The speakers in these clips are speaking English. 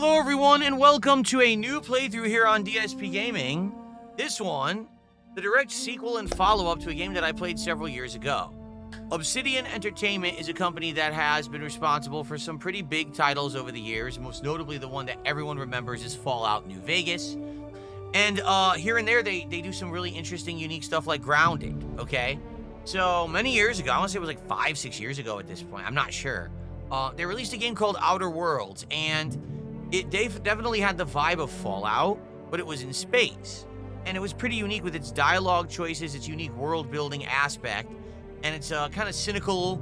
Hello everyone and welcome to a new playthrough here on DSPGaming. This one, the direct sequel and follow-up to a game that I played several years ago. Obsidian Entertainment is a company that has been responsible for some pretty big titles over the years, most notably the one that everyone remembers is Fallout New Vegas. And here and there they do some really interesting, unique stuff like Grounded, okay? So many years ago, I want to say it was like 5-6 years ago at this point, I'm not sure. They released a game called Outer Worlds, and it definitely had the vibe of Fallout, but it was in space. And it was pretty unique with its dialogue choices, its unique world-building aspect, and its kind of cynical,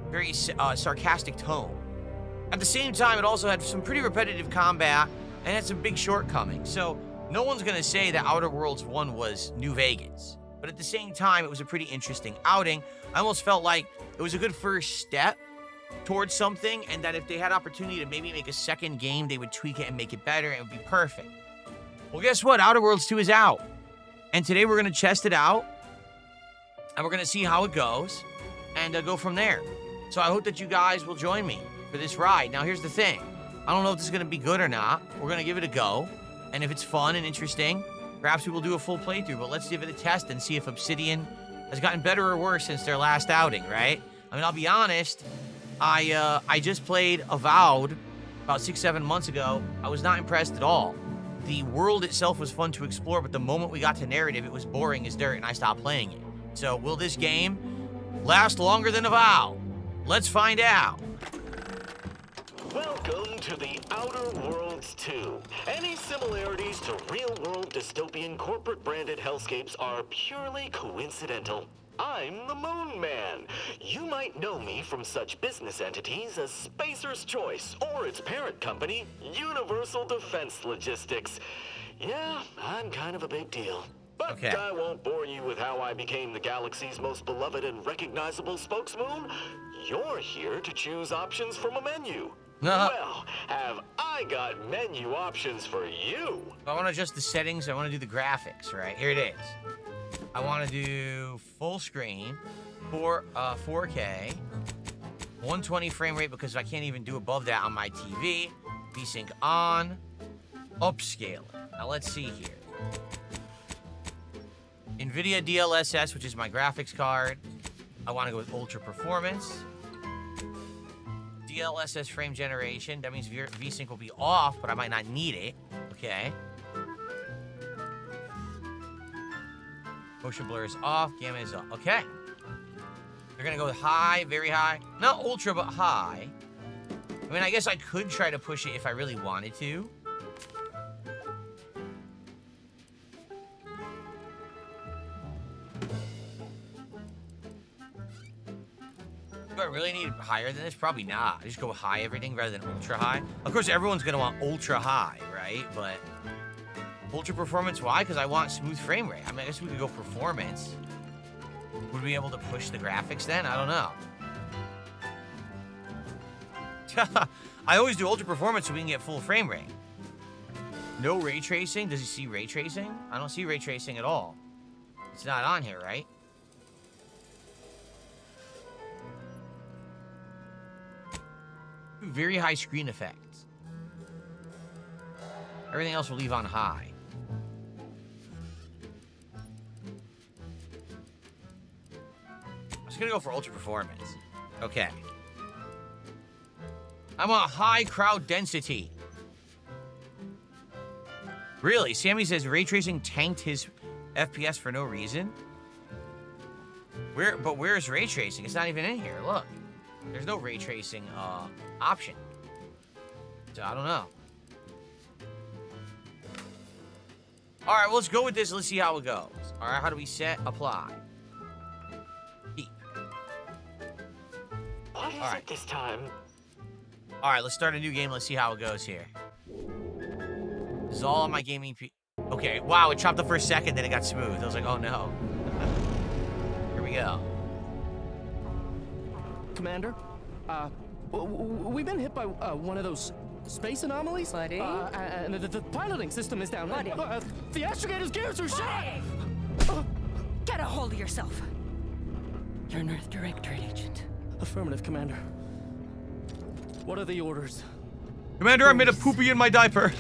very sarcastic tone. At the same time, it also had some pretty repetitive combat, and had some big shortcomings. So no one's going to say that Outer Worlds 1 was New Vegas. But at the same time, it was a pretty interesting outing. I almost felt like it was a good first step towards something, and that if they had opportunity to maybe make a second game, they would tweak it and make it better, and it would be perfect. Well, guess what? Outer Worlds 2 is out. And today we're going to test it out, and we're going to see how it goes, and go from there. So I hope that you guys will join me for this ride. Now, here's the thing. I don't know if this is going to be good or not. We're going to give it a go, and if it's fun and interesting, perhaps we will do a full playthrough, but let's give it a test and see if Obsidian has gotten better or worse since their last outing, right? I mean, I'll be honest, I just played Avowed about 6-7 months ago. I was not impressed at all. The world itself was fun to explore, but the moment we got to narrative, it was boring as dirt, and I stopped playing it. So, will this game last longer than Avowed? Let's find out. Welcome to the Outer Worlds 2. Any similarities to real-world dystopian corporate-branded hellscapes are purely coincidental. I'm the Moon Man. You might know me from such business entities as Spacer's Choice or its parent company, Universal Defense Logistics. Yeah, I'm kind of a big deal. But okay. I won't bore you with how I became the galaxy's most beloved and recognizable spokesmoon. You're here to choose options from a menu. Well, have I got menu options for you? I want to adjust the settings. I want to do the graphics, right? Here it is. I want to do full screen, 4K, 120 frame rate because I can't even do above that on my TV. VSync on, upscale. Now let's see here. NVIDIA DLSS, which is my graphics card. I want to go with ultra performance. DLSS frame generation. That means VSync will be off, but I might not need it. Okay. Motion blur is off. Gamma is off. Okay. They're going to go with high, very high. Not ultra, but high. I mean, I guess I could try to push it if I really wanted to. Do I really need higher than this? Probably not. I just go high everything rather than ultra high. Of course, everyone's going to want ultra high, right? But ultra performance, why? Because I want smooth frame rate. I mean, I guess we could go performance. Would we be able to push the graphics then? I don't know. I always do ultra performance so we can get full frame rate. No ray tracing? Does he see ray tracing? I don't see ray tracing at all. It's not on here, right? Very high screen effects. Everything else will leave on high. I'm just gonna go for ultra performance. Okay. I want high crowd density. Really? Sammy says ray tracing tanked his FPS for no reason. But where's ray tracing? It's not even in here. Look. There's no ray tracing option. So I don't know. All right, well, let's go with this. Let's see how it goes. All right, how do we set? Apply. Keep. What is it this time? All right, let's start a new game. Let's see how it goes here. This is all on my gaming Okay, wow, it chopped up for a second, then it got smooth. I was like, oh no. Here we go. Commander, we've been hit by one of those space anomalies. Buddy? And the piloting system is down. Buddy? The astrogator's gears are shot! Get a hold of yourself. You're an Earth Directorate agent. Affirmative, Commander. What are the orders? Commander, I made a poopy in my diaper.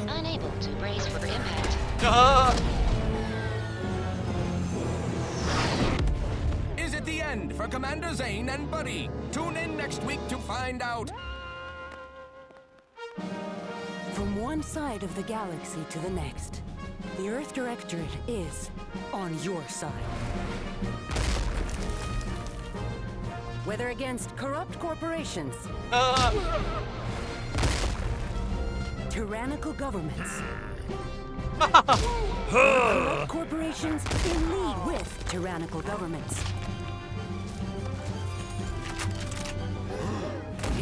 Unable to brace for impact. Is it the end for Commander Zane and Buddy? Tune in next week to find out. From one side of the galaxy to the next, the Earth Directorate is on your side. Whether against corrupt corporations, tyrannical governments, corrupt corporations in league with tyrannical governments.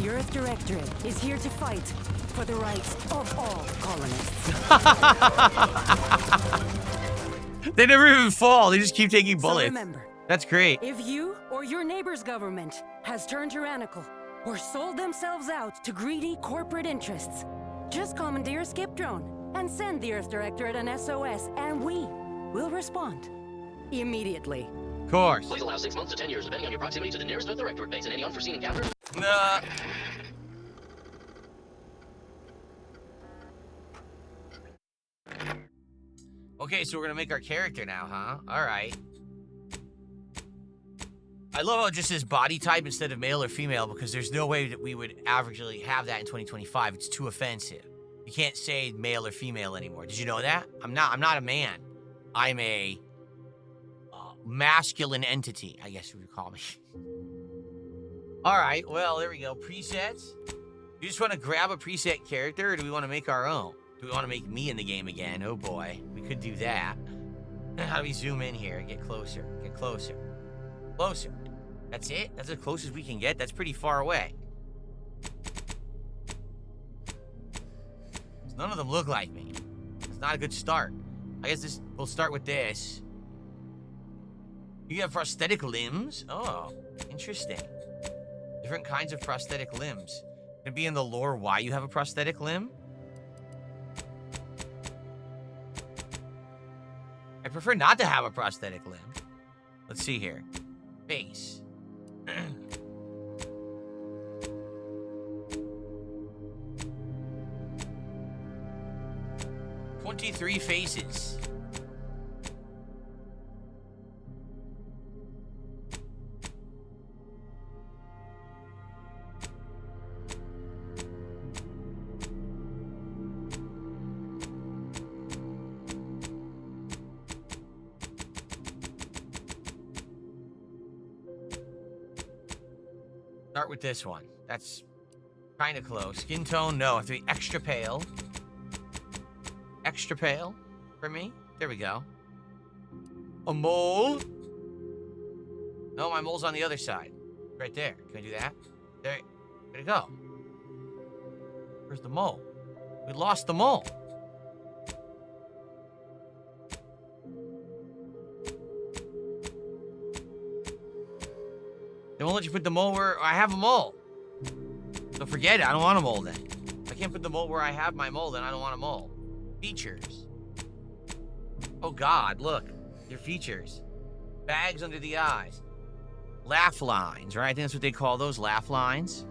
The Earth Directorate is here to fight for the rights of all colonists. They never even fall. They just keep taking bullets. So remember, that's great. if you or your neighbor's government has turned tyrannical or sold themselves out to greedy corporate interests, just commandeer a skip drone and send the Earth Directorate an SOS, and we will respond immediately. Of course. Please allow 6 months to 10 years, depending on your proximity to the nearest Earth Directorate base and any unforeseen encounters. Nah. Okay, so we're gonna make our character now, huh? Alright. I love how it just says body type instead of male or female, because there's no way that we would averagely have that in 2025. It's too offensive. You can't say male or female anymore. Did you know that? I'm not a man. I'm a masculine entity, I guess you would call me. Alright, well, there we go. Presets. You just want to grab a preset character, or do we want to make our own? Do we want to make me in the game again? Oh boy, we could do that. How do we zoom in here? Get closer. Get closer. Closer. That's it? That's as close as we can get? That's pretty far away. None of them look like me. It's not a good start. I guess we'll start with this. You have prosthetic limbs? Oh, interesting. Different kinds of prosthetic limbs. Gonna be in the lore why you have a prosthetic limb? I prefer not to have a prosthetic limb. Let's see here. Face. 23 faces. Start with this one. That's kind of close. Skin tone, no. I have to be extra pale. Extra pale for me. There we go. A mole. No, my mole's on the other side. Right there. Can I do that? There. Where'd it go? Where's the mole? We lost the mole. They won't let you put the mole where I have a mole. So forget it. I don't want a mole then. If I can't put the mole where I have my mole, then I don't want a mole. Features. Oh God, look. Your features. Bags under the eyes. Laugh lines, right? I think that's what they call those, laugh lines.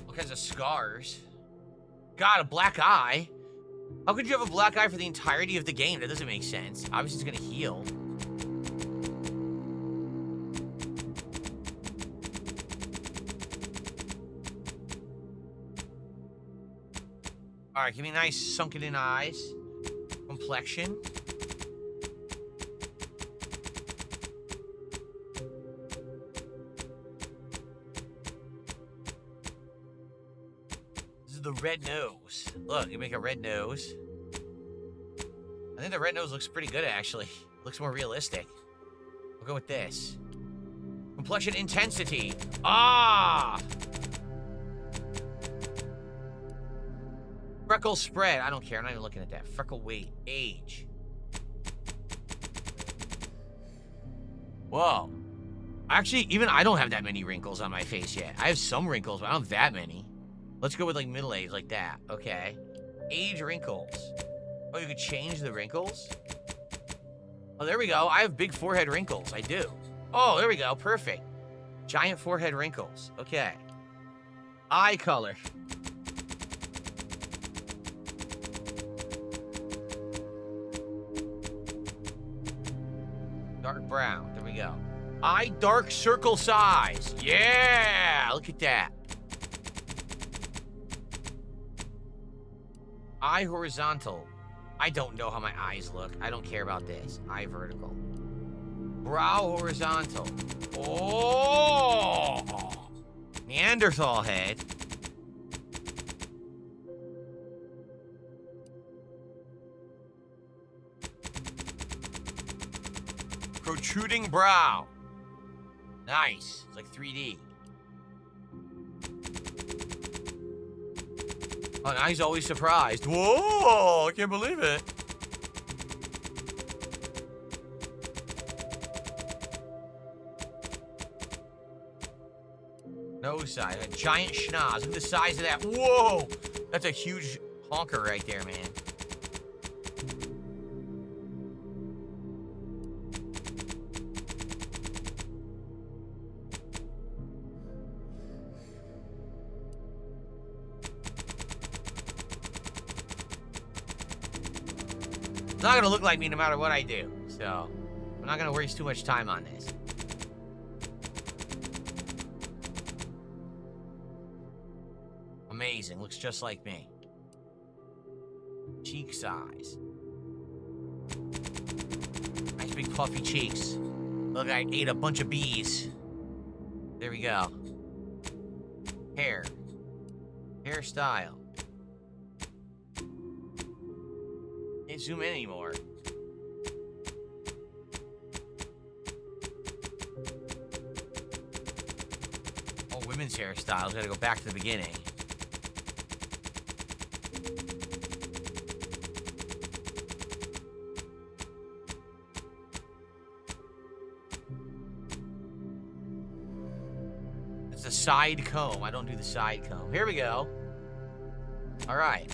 All kinds of scars. God, a black eye? How could you have a black eye for the entirety of the game? That doesn't make sense. Obviously, it's gonna heal. All right, give me nice sunken-in eyes. Complexion. The red nose. Look, you make a red nose. I think the red nose looks pretty good, actually. Looks more realistic. We'll go with this. Complexion intensity. Ah! Freckle spread. I don't care. I'm not even looking at that. Freckle weight. Age. Whoa. Actually, even I don't have that many wrinkles on my face yet. I have some wrinkles, but I don't have that many. Let's go with, like, middle age, like that. Okay. Age wrinkles. Oh, you could change the wrinkles? Oh, there we go. I have big forehead wrinkles. I do. Oh, there we go. Perfect. Giant forehead wrinkles. Okay. Eye color. Dark brown. There we go. Eye dark circle size. Yeah! Look at that. Eye horizontal. I don't know how my eyes look. I don't care about this. Eye vertical. Brow horizontal. Oh! Neanderthal head. Protruding brow. Nice. It's like 3D. Oh, now he's always surprised. Whoa! I can't believe it. Nose size. A giant schnoz. Look at the size of that. Whoa! That's a huge honker right there, man. It's not gonna look like me no matter what I do, so I'm not gonna waste too much time on this. Amazing, looks just like me. Cheek size. Nice big puffy cheeks. Look, I ate a bunch of bees. There we go. Hair. Hairstyle. Can't zoom in anymore. Oh, women's hairstyles. Gotta go back to the beginning. It's a side comb. I don't do the side comb. Here we go. All right.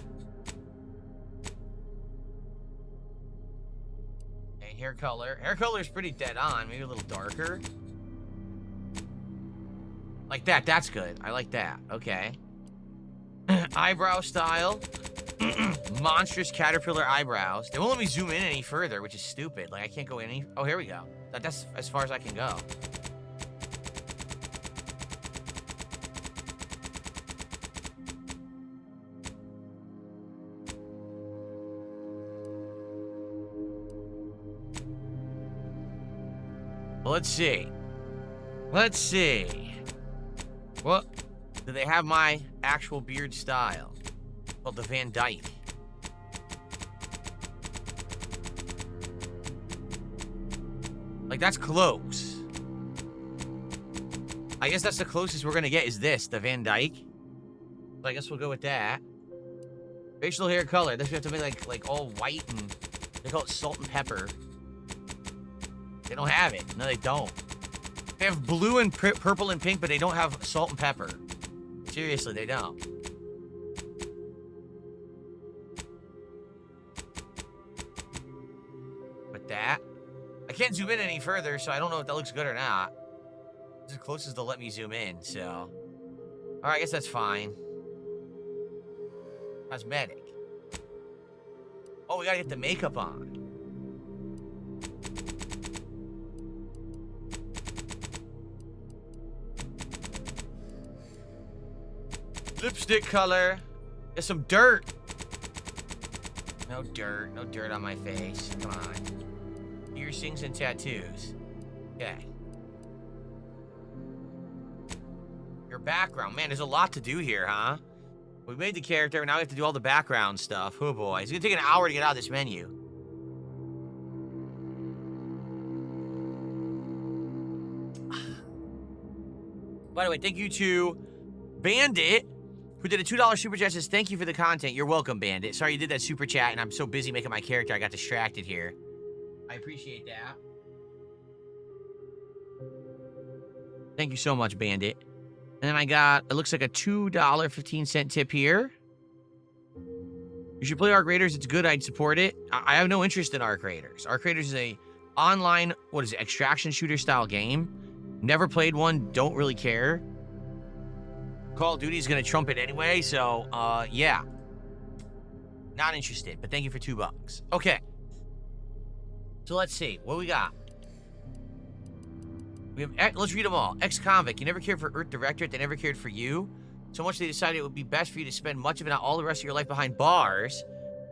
Hair color. Hair color is pretty dead on. Maybe a little darker. Like that. That's good. I like that. Okay. Eyebrow style. Monstrous caterpillar eyebrows. They won't let me zoom in any further, which is stupid. Like, I can't go any... Oh, here we go. That's as far as I can go. Let's see. Let's see. What? Do they have my actual beard style? Called the Van Dyke. Like, that's close. I guess that's the closest we're gonna get is this, the Van Dyke. So I guess we'll go with that. Facial hair color. This we have to be like all white and they call it salt and pepper. They don't have it. No, they don't. They have blue and purple and pink, but they don't have salt and pepper. Seriously, they don't. But that. I can't zoom in any further, so I don't know if that looks good or not. It's as close as they'll let me zoom in, so. Alright, I guess that's fine. Cosmetic. Oh, we gotta get the makeup on. Lipstick color. There's some dirt. No dirt. No dirt on my face. Come on. Piercings and tattoos. Okay. Your background. Man, there's a lot to do here, huh? We made the character, and now we have to do all the background stuff. Oh, boy. It's gonna take an hour to get out of this menu. By the way, thank you to Bandit, who did a $2 super chat. Says, thank you for the content. You're welcome, Bandit. Sorry you did that super chat, and I'm so busy making my character, I got distracted here. I appreciate that. Thank you so much, Bandit. And then I got, it looks like a $2.15 tip here. You should play Arc Raiders. It's good. I'd support it. I have no interest in Arc Raiders. Arc Raiders is a online, what is it, extraction shooter style game. Never played one. Don't really care. Call of Duty is going to trump it anyway. So, yeah. Not interested, but thank you for $2. Okay. So let's see. What we got? We have, let's read them all. Ex-convict. You never cared for Earth Directorate. They never cared for you. So much they decided it would be best for you to spend much of it, not all the rest of your life behind bars.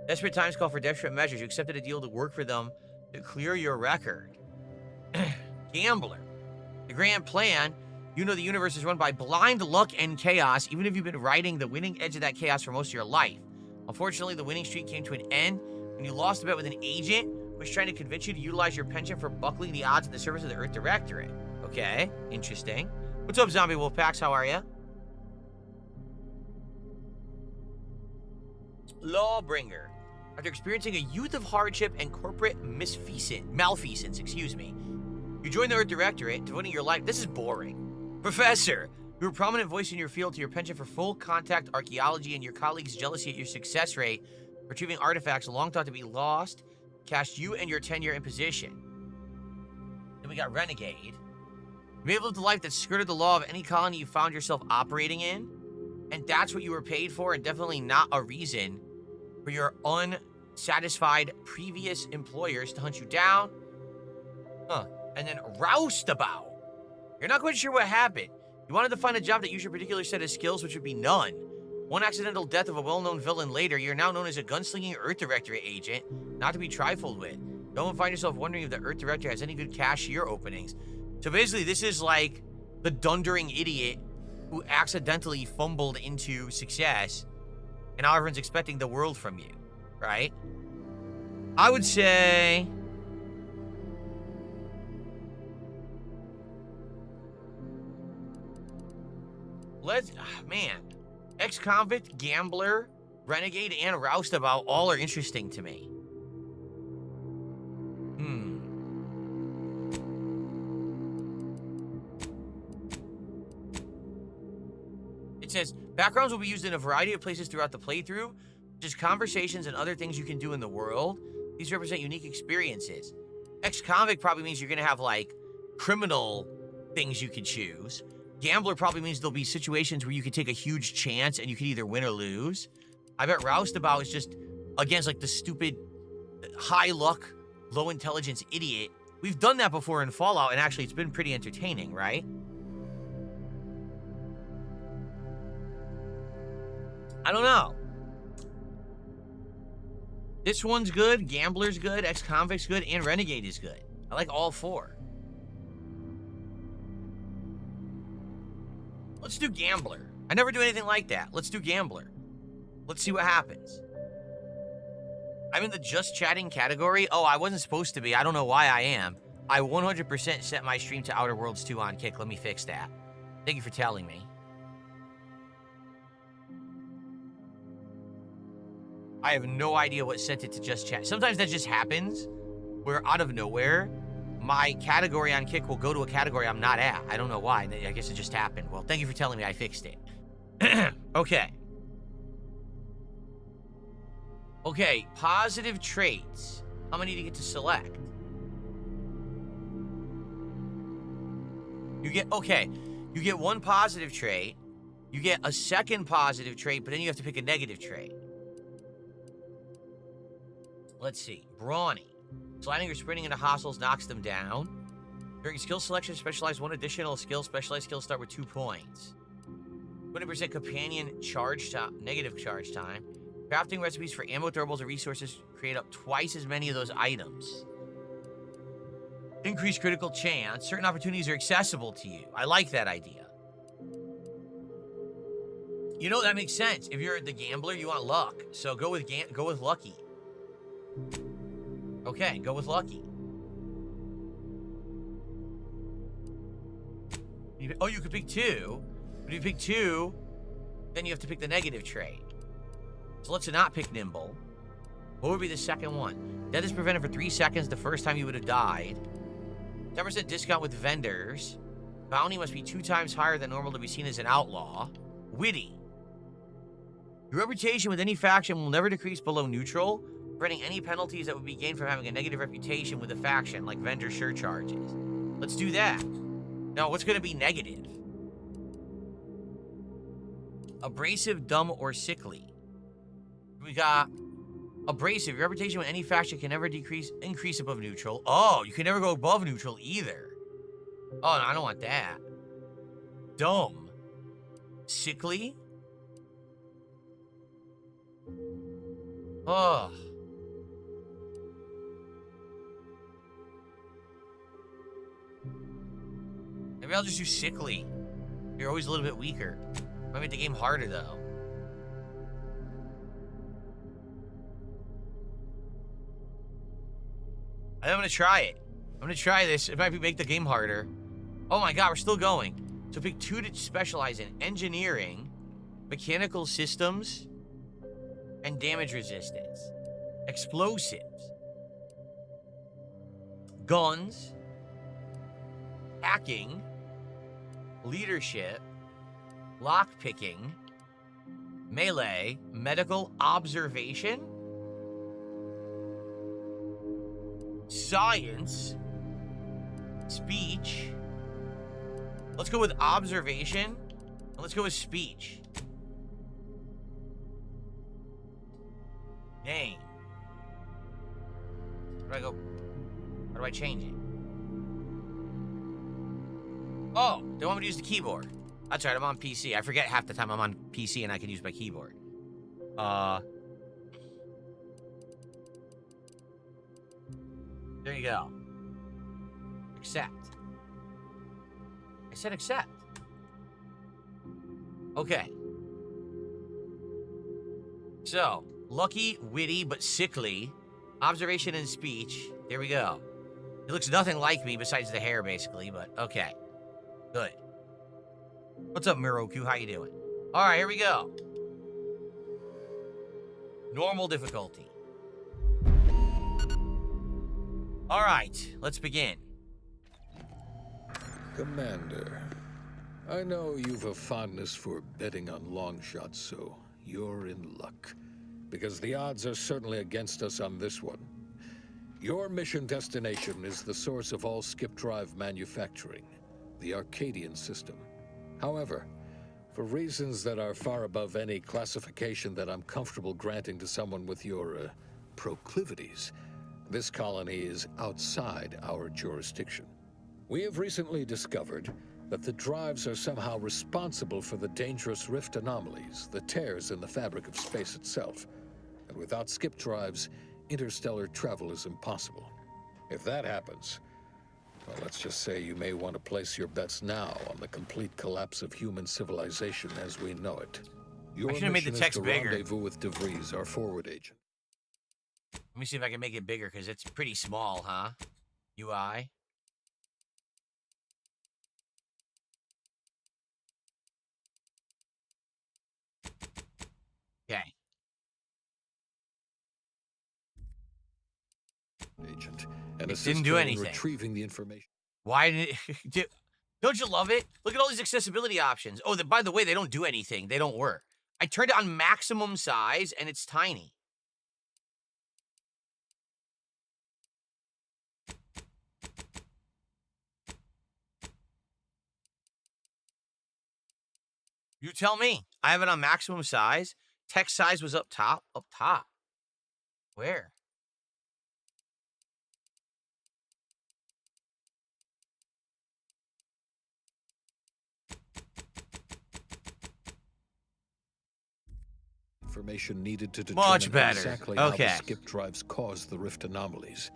Desperate times call for desperate measures. You accepted a deal to work for them to clear your record. Gambler. The grand plan. You know the universe is run by blind luck and chaos, even if you've been riding the winning edge of that chaos for most of your life. Unfortunately, the winning streak came to an end when you lost a bet with an agent who was trying to convince you to utilize your penchant for buckling the odds in the service of the Earth Directorate. Okay, interesting. What's up, Zombie Wolfpacks? How are you? Lawbringer. After experiencing a youth of hardship and corporate malfeasance, you joined the Earth Directorate, devoting your life. This is boring. Professor, you were a prominent voice in your field to your penchant for full contact archaeology and your colleagues' jealousy at your success rate, retrieving artifacts long thought to be lost, cast you and your tenure in position. Then we got Renegade. You may have lived a life that skirted the law of any colony you found yourself operating in, and that's what you were paid for, and definitely not a reason for your unsatisfied previous employers to hunt you down. And then roustabout. You're not quite sure what happened. You wanted to find a job that used your particular set of skills, which would be none. One accidental death of a well-known villain later, you're now known as a gunslinging Earth Directorate agent, not to be trifled with. Don't find yourself wondering if the Earth Director has any good cashier openings. So basically, this is like the dundering idiot who accidentally fumbled into success, and now everyone's expecting the world from you, right? I would say... man, ex-convict, gambler, renegade, and roustabout all are interesting to me. It says, backgrounds will be used in a variety of places throughout the playthrough, just conversations and other things you can do in the world. These represent unique experiences. Ex-convict probably means you're going to have, like, criminal things you can choose. Gambler probably means there'll be situations where you can take a huge chance and you can either win or lose. I bet roustabout is just, against, like, the stupid, high luck, low intelligence idiot. We've done that before in Fallout, and actually it's been pretty entertaining, right? I don't know. This one's good, Gambler's good, Ex-convict's good, and Renegade is good. I like all four. Let's do Gambler. I never do anything like that. Let's do Gambler. Let's see what happens. I'm in the just chatting category. Oh, I wasn't supposed to be. I don't know why I am. I 100% set my stream to Outer Worlds 2 on Kick. Let me fix that. Thank you for telling me. I have no idea what sent it to just chat. Sometimes that just happens, where out of nowhere, my category on Kick will go to a category I'm not at. I don't know why. I guess it just happened. Well, thank you for telling me I fixed it. Okay. Okay, positive traits. How many do you get to select? You get one positive trait. You get a second positive trait, but then you have to pick a negative trait. Let's see. Brawny. Sliding or sprinting into hostiles knocks them down. During skill selection, specialize one additional skill. Specialized skills start with 2 points. 20% companion charge time, negative charge time. Crafting recipes for ammo, throwables, or resources create up twice as many of those items. Increased critical chance. Certain opportunities are accessible to you. I like that idea. You know, that makes sense. If you're the gambler, you want luck. So go with lucky. Okay, go with lucky. You could pick 2. But if you pick 2, then you have to pick the negative trait. So let's not pick nimble. What would be the second one? Death is prevented for 3 seconds the first time you would have died. 10% discount with vendors. Bounty must be 2 times higher than normal to be seen as an outlaw. Witty. Your reputation with any faction will never decrease below neutral, preventing any penalties that would be gained from having a negative reputation with a faction, like vendor surcharges. Let's do that. Now, what's going to be negative? Abrasive, dumb, or sickly. We got abrasive. Your reputation with any faction can never increase above neutral. Oh, you can never go above neutral either. Oh, no, I don't want that. Dumb. Sickly. Oh. Maybe I'll just do sickly. You're always a little bit weaker. Might make the game harder, though. I'm gonna try it. I'm gonna try this. It might make the game harder. Oh my god, we're still going. So pick 2 to specialize in: engineering, mechanical systems, and damage resistance. Explosives. Guns. Hacking. Leadership. Lockpicking. Melee. Medical observation. Science. Speech. Let's go with observation. And let's go with speech. Name. Where do I go? How do I change it? Oh, they want me to use the keyboard. That's right, I'm on PC. I forget half the time I'm on PC and I can use my keyboard. There you go. Accept. I said accept. Okay. So, lucky, witty, but sickly. Observation and speech. There we go. It looks nothing like me besides the hair, basically, but okay. Good. What's up, Miroku? How you doing? All right, here we go. Normal difficulty. All right, let's begin. Commander, I know you've a fondness for betting on long shots, so you're in luck. Because the odds are certainly against us on this one. Your mission destination is the source of all skip drive manufacturing, the Arcadian system. However, for reasons that are far above any classification that I'm comfortable granting to someone with your proclivities, this colony is outside our jurisdiction. We have recently discovered that the drives are somehow responsible for the dangerous rift anomalies, the tears in the fabric of space itself. And without skip drives, interstellar travel is impossible. If that happens, well, let's just say you may want to place your bets now on the complete collapse of human civilization as we know it. Your should have made the mission text is to bigger. rendezvous with DeVries, our forward agent. Let me see if I can make it bigger, because it's pretty small, huh? UI. Okay. Agent, and It didn't do assist her in anything. retrieving the information. Why did it... Don't you love it? Look at all these accessibility options. Oh, by the way, they don't do anything. They don't work. I turned it on maximum size, and it's tiny. You tell me. I have it on maximum size. Text size was up top. Up top. Where? Information needed to Much determine better. exactly how Okay. the skip drives cause the rift anomalies.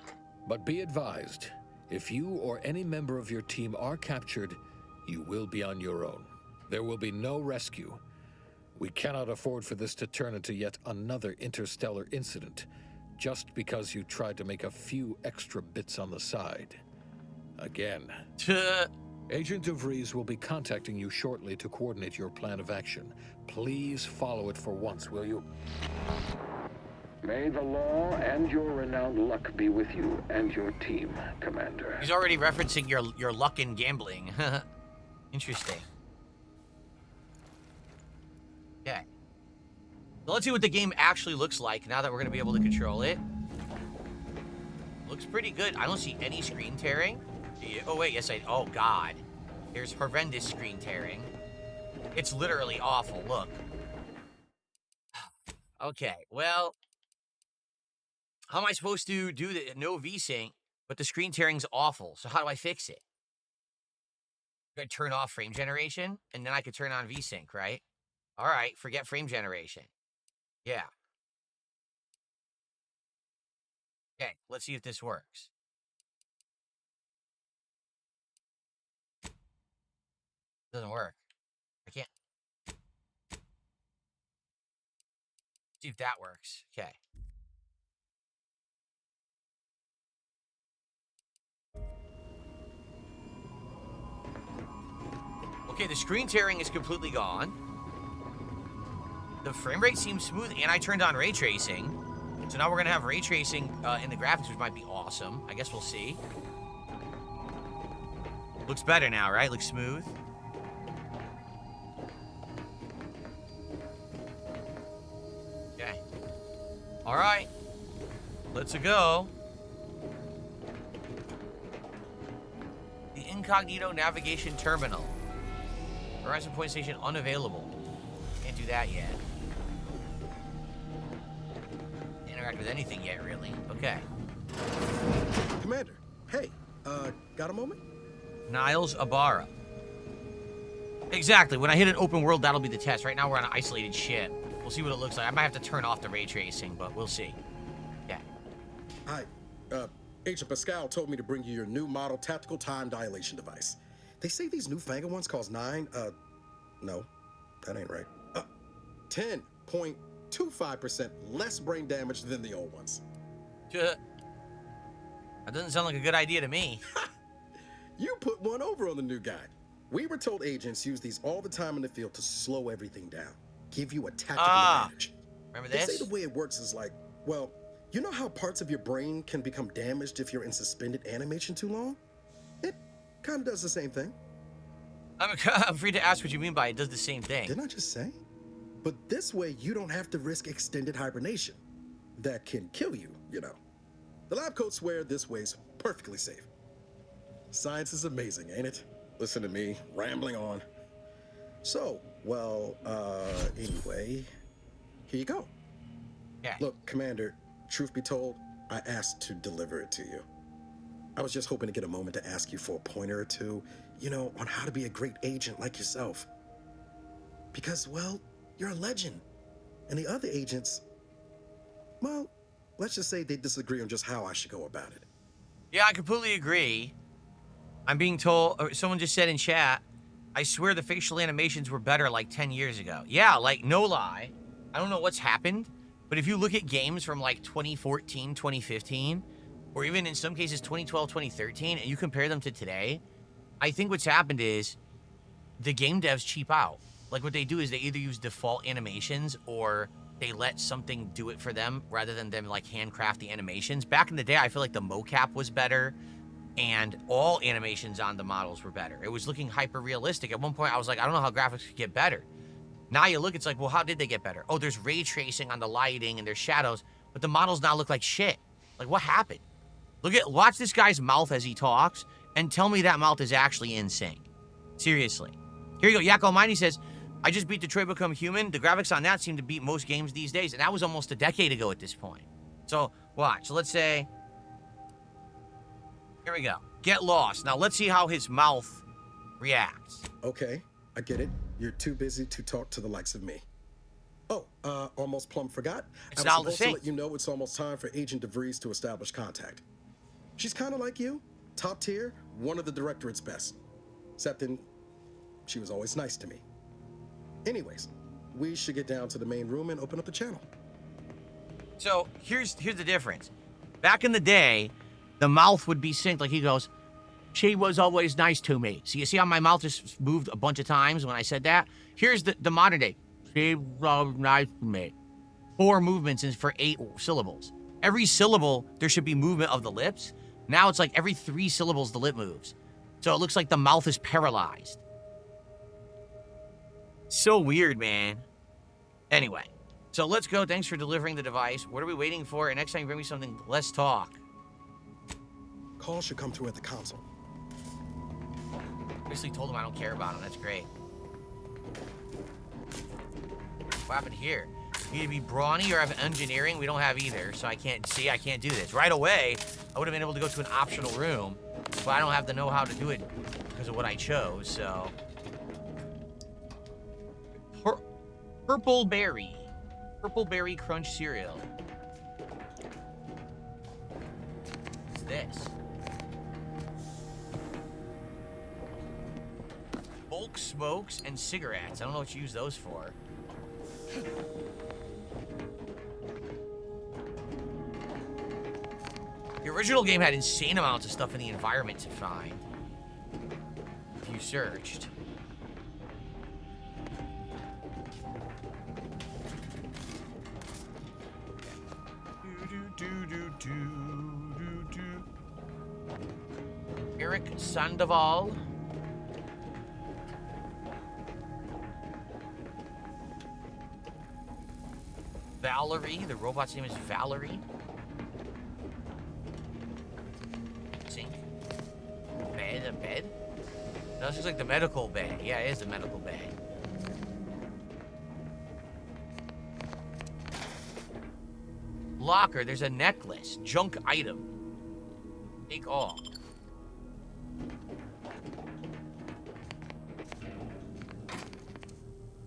But be advised, if you or any member of your team are captured, you will be on your own. There will be no rescue. We cannot afford for this to turn into yet another interstellar incident, just because you tried to make a few extra bits on the side. Again. Agent DeVries will be contacting you shortly to coordinate your plan of action. Please follow it for once, will you? May the law and your renowned luck be with you and your team, Commander. He's already referencing your luck in gambling. Interesting. Okay. So let's see what the game actually looks like now that we're going to be able to control it. Looks pretty good. I don't see any screen tearing. Oh, wait. Yes, oh, God. There's horrendous screen tearing. It's literally awful. Look. Okay, well, how am I supposed to do the no VSync, but the screen tearing's awful? So how do I fix it? I turn off frame generation, and then I could turn on VSync, right? All right, forget frame generation. Yeah. Okay, let's see if this works. Doesn't work. I can't. See if that works. Okay. Okay, the screen tearing is completely gone. The frame rate seems smooth, and I turned on ray tracing. So now we're going to have ray tracing in the graphics, which might be awesome. I guess we'll see. Looks better now, right? Looks smooth. Okay. All right. Let's go. The incognito navigation terminal. Horizon point station unavailable. Can't do that yet. Interact with anything yet, really. Okay. Commander, hey, got a moment? Niles Abara. Exactly. When I hit an open world, that'll be the test. Right now, we're on an isolated ship. We'll see what it looks like. I might have to turn off the ray tracing, but we'll see. Yeah. Hi, Agent Pascal told me to bring you your new model tactical time dilation device. They say these newfangled ones cost no, that ain't right. 10.25% less brain damage than the old ones. That doesn't sound like a good idea to me. You put one over on the new guy. We were told agents use these all the time in the field to slow everything down, give you a tactical advantage. Remember They this? say the way it works is like, well, you know how parts of your brain can become damaged if you're in suspended animation too long? It kind of does the same thing. I'm free to ask what you mean by it does the same thing. Didn't I just say? But this way, you don't have to risk extended hibernation. That can kill you, you know. The lab coats swear this way's perfectly safe. Science is amazing, ain't it? Listen to me, rambling on. So, well, anyway, here you go. Yeah. Look, Commander, truth be told, I asked to deliver it to you. I was just hoping to get a moment to ask you for a pointer or two, you know, on how to be a great agent like yourself. Because, well, you're a legend. And the other agents, well, let's just say they disagree on just how I should go about it. Yeah, I completely agree. I'm being told, or someone just said in chat, I swear the facial animations were better like 10 years ago. Yeah, like, no lie. I don't know what's happened, but if you look at games from like 2014, 2015, or even in some cases 2012, 2013, and you compare them to today, I think what's happened is the game devs cheap out. Like, what they do is they either use default animations or they let something do it for them rather than them, like, handcraft the animations. Back in the day, I feel like the mocap was better and all animations on the models were better. It was looking hyper-realistic. At one point, I was like, I don't know how graphics could get better. Now you look, it's like, well, how did they get better? Oh, there's ray tracing on the lighting and there's shadows, but the models now look like shit. Like, what happened? Watch this guy's mouth as he talks and tell me that mouth is actually in sync. Seriously. Here you go. Yak Almighty says, I just beat Detroit Become Human. The graphics on that seem to beat most games these days, and that was almost a decade ago at this point. So, watch. So let's say, here we go. Get lost. Now, let's see how his mouth reacts. Okay, I get it. You're too busy to talk to the likes of me. Oh, almost plumb forgot. It's I not was the supposed same. to let you know it's almost time for Agent DeVries to establish contact. She's kind of like you, top tier, one of the Directorate's best. Except she was always nice to me. Anyways, we should get down to the main room and open up the channel. So here's the difference. Back in the day, the mouth would be synced. Like he goes, she was always nice to me. So you see how my mouth just moved a bunch of times when I said that? Here's the modern day. She was nice to me. 4 movements for 8 syllables. Every syllable, there should be movement of the lips. Now it's like every 3 syllables, the lip moves. So it looks like the mouth is paralyzed. So weird, man. Anyway, So let's go. Thanks for delivering the device. What are we waiting for? And next time, bring me something less talk. Call should come through at the console. Basically told him I don't care about him. That's great. What happened here? You need to be brawny or have engineering. We don't have either, so I can't see. I can't do this. Right away, I would have been able to go to an optional room, but I don't have the know-how to do it because of what I chose, so... Purple berry. Purple berry crunch cereal. What's this? Bulk smokes and cigarettes. I don't know what you use those for. The original game had insane amounts of stuff in the environment to find. If you searched. Eric Sandoval. Valerie. The robot's name is Valerie. Sink. Bed. A bed? No, this looks like the medical bay. Yeah, it is the medical bay. Locker. There's a necklace. Junk item. Take all.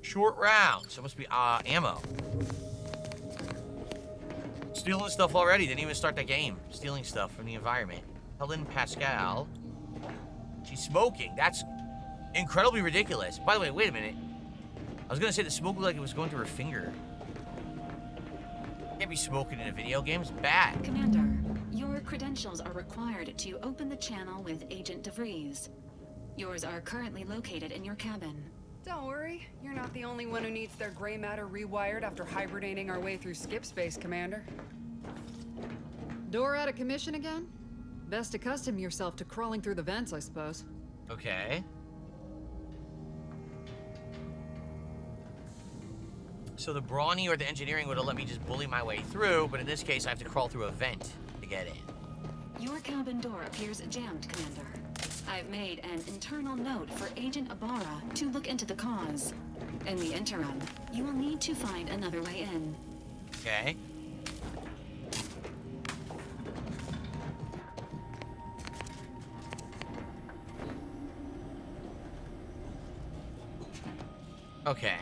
Short round. So it must be ammo. Stealing stuff already. Didn't even start the game. Stealing stuff from the environment. Helen Pascal. She's smoking. That's incredibly ridiculous. By the way, wait a minute. I was gonna say the smoke looked like it was going through her finger. Can't be smoking in a video game. It's bad. Commander, your credentials are required to open the channel with Agent DeVries. Yours are currently located in your cabin. Don't worry, you're not the only one who needs their gray matter rewired after hibernating our way through skip space, Commander. Door out of commission again? Best accustom yourself to crawling through the vents, I suppose. Okay. So the brawny or the engineering would have let me just bully my way through, but in this case I have to crawl through a vent to get in. Your cabin door appears jammed, Commander. I've made an internal note for Agent Ibarra to look into the cause. In the interim, you will need to find another way in. Okay. Okay.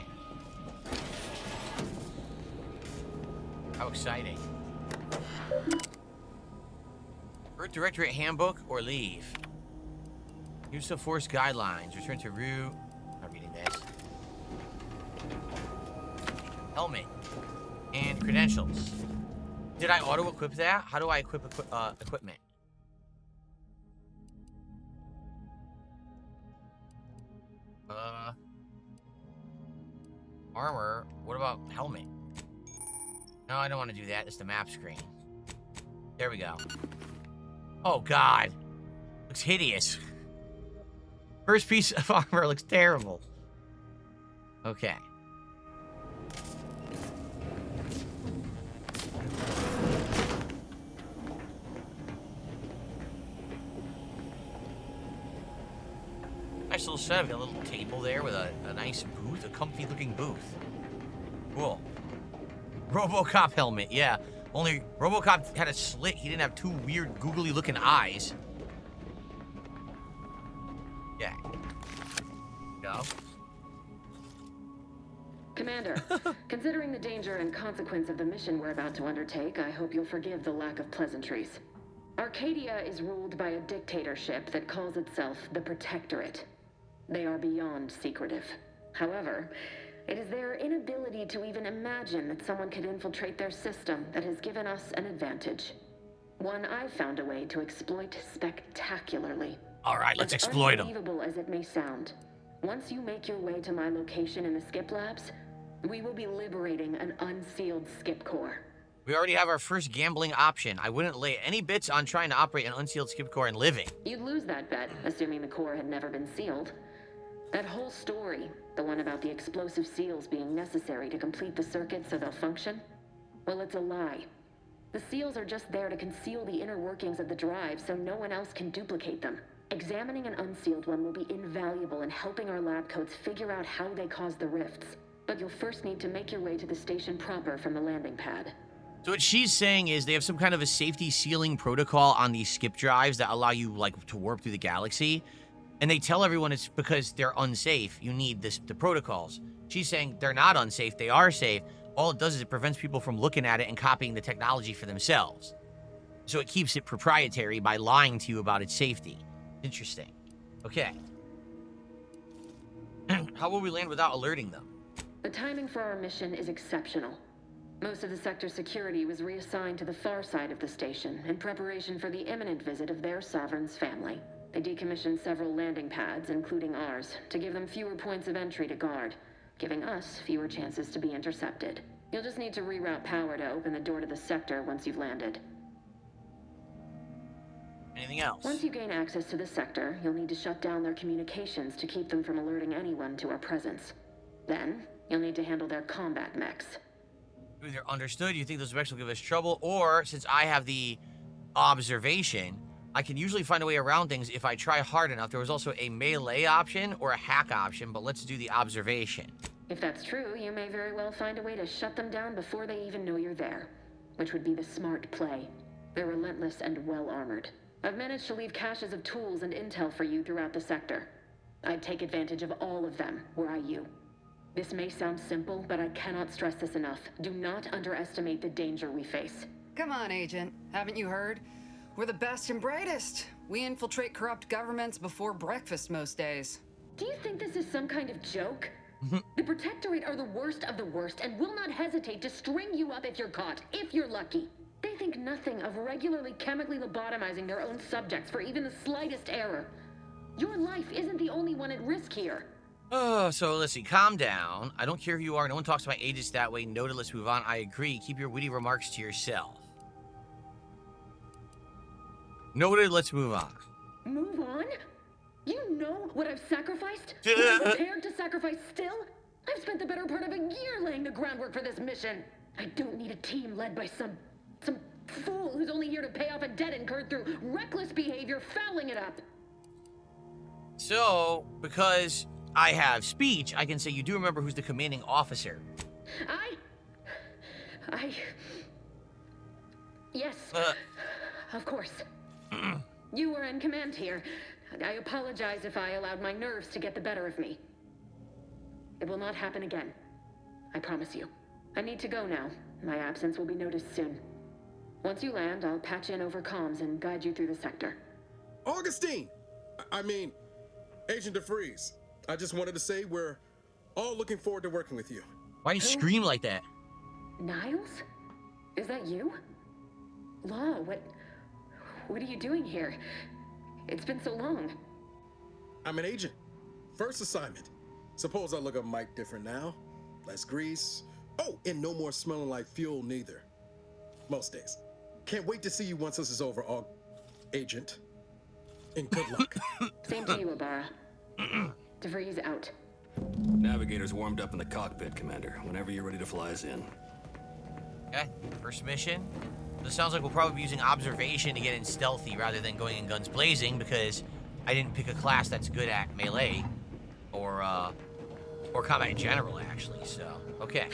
How exciting. Earth Directorate Handbook or leave? Use of Force Guidelines. Return to route. I'm not reading this. Helmet. And credentials. Did I auto-equip that? How do I equip equipment? Armor. What about helmet? No, I don't want to do that. It's the map screen. There we go. Oh, God. Looks hideous. First piece of armor looks terrible. Okay. Nice little setup. Got a little table there with a nice booth, a comfy looking booth. Cool. RoboCop helmet, yeah. Only RoboCop had a slit. He didn't have two weird googly looking eyes. Yeah. Go. Commander, considering the danger and consequence of the mission we're about to undertake, I hope you'll forgive the lack of pleasantries. Arcadia is ruled by a dictatorship that calls itself the Protectorate. They are beyond secretive. However, it is their inability to even imagine that someone could infiltrate their system that has given us an advantage. One I've found a way to exploit spectacularly. All right, let's exploit them. As unbelievable as it may sound, once you make your way to my location in the skip labs, we will be liberating an unsealed skip core. We already have our first gambling option. I wouldn't lay any bits on trying to operate an unsealed skip core and living. You'd lose that bet, assuming the core had never been sealed. That whole story, the one about the explosive seals being necessary to complete the circuit so they'll function, well, it's a lie. The seals are just there to conceal the inner workings of the drive so no one else can duplicate them. Examining an unsealed one will be invaluable in helping our lab coats figure out how they cause the rifts. But you'll first need to make your way to the station proper from the landing pad. So what she's saying is they have some kind of a safety sealing protocol on these skip drives that allow you, like, to warp through the galaxy. And they tell everyone it's because they're unsafe. You need the protocols. She's saying they're not unsafe. They are safe. All it does is it prevents people from looking at it and copying the technology for themselves. So it keeps it proprietary by lying to you about its safety. Interesting. Okay. How will we land without alerting them? The timing for our mission is exceptional. Most of the sector's security was reassigned to the far side of the station in preparation for the imminent visit of their sovereign's family. They decommissioned several landing pads, including ours, to give them fewer points of entry to guard, giving us fewer chances to be intercepted. You'll just need to reroute power to open the door to the sector once you've landed. Anything else? Once you gain access to the sector, you'll need to shut down their communications to keep them from alerting anyone to our presence. Then, you'll need to handle their combat mechs. Either understood, you think those mechs will give us trouble, or since I have the observation, I can usually find a way around things if I try hard enough. There was also a melee option or a hack option, but let's do the observation. If that's true, you may very well find a way to shut them down before they even know you're there, which would be the smart play. They're relentless and well-armored. I've managed to leave caches of tools and intel for you throughout the sector. I'd take advantage of all of them, were I you. This may sound simple, but I cannot stress this enough. Do not underestimate the danger we face. Come on, Agent. Haven't you heard? We're the best and brightest. We infiltrate corrupt governments before breakfast most days. Do you think this is some kind of joke? The Protectorate are the worst of the worst and will not hesitate to string you up if you're caught, if you're lucky. They think nothing of regularly chemically lobotomizing their own subjects for even the slightest error. Your life isn't the only one at risk here. Oh, so let's see. Calm down. I don't care who you are. No one talks about agents that way. Noted, let's move on. I agree. Keep your witty remarks to yourself. Noted, let's move on. Move on? You know what I've sacrificed? What I'm prepared to sacrifice still? I've spent the better part of a year laying the groundwork for this mission. I don't need a team led by some fool who's only here to pay off a debt incurred through reckless behavior, fouling it up. So, because I have speech, I can say you do remember who's the commanding officer. Yes. Of course. You were in command here. I apologize if I allowed my nerves to get the better of me. It will not happen again. I promise you. I need to go now. My absence will be noticed soon. Once you land, I'll patch in over comms and guide you through the sector. Augustine! I mean, Agent DeFreeze. I just wanted to say we're all looking forward to working with you. Why do you scream like that? Niles? Is that you? Law, what are you doing here? It's been so long. I'm an agent. First assignment. Suppose I look a mite different now. Less grease. Oh, and no more smelling like fuel neither. Most days. Can't wait to see you once this is over, Agent. And good luck. Same to you, Ibarra. DeVries out. Navigator's warmed up in the cockpit, Commander. Whenever you're ready to fly us in. Okay, first mission. This sounds like we'll probably be using observation to get in stealthy rather than going in guns blazing because I didn't pick a class that's good at melee or combat in general, actually. So, okay.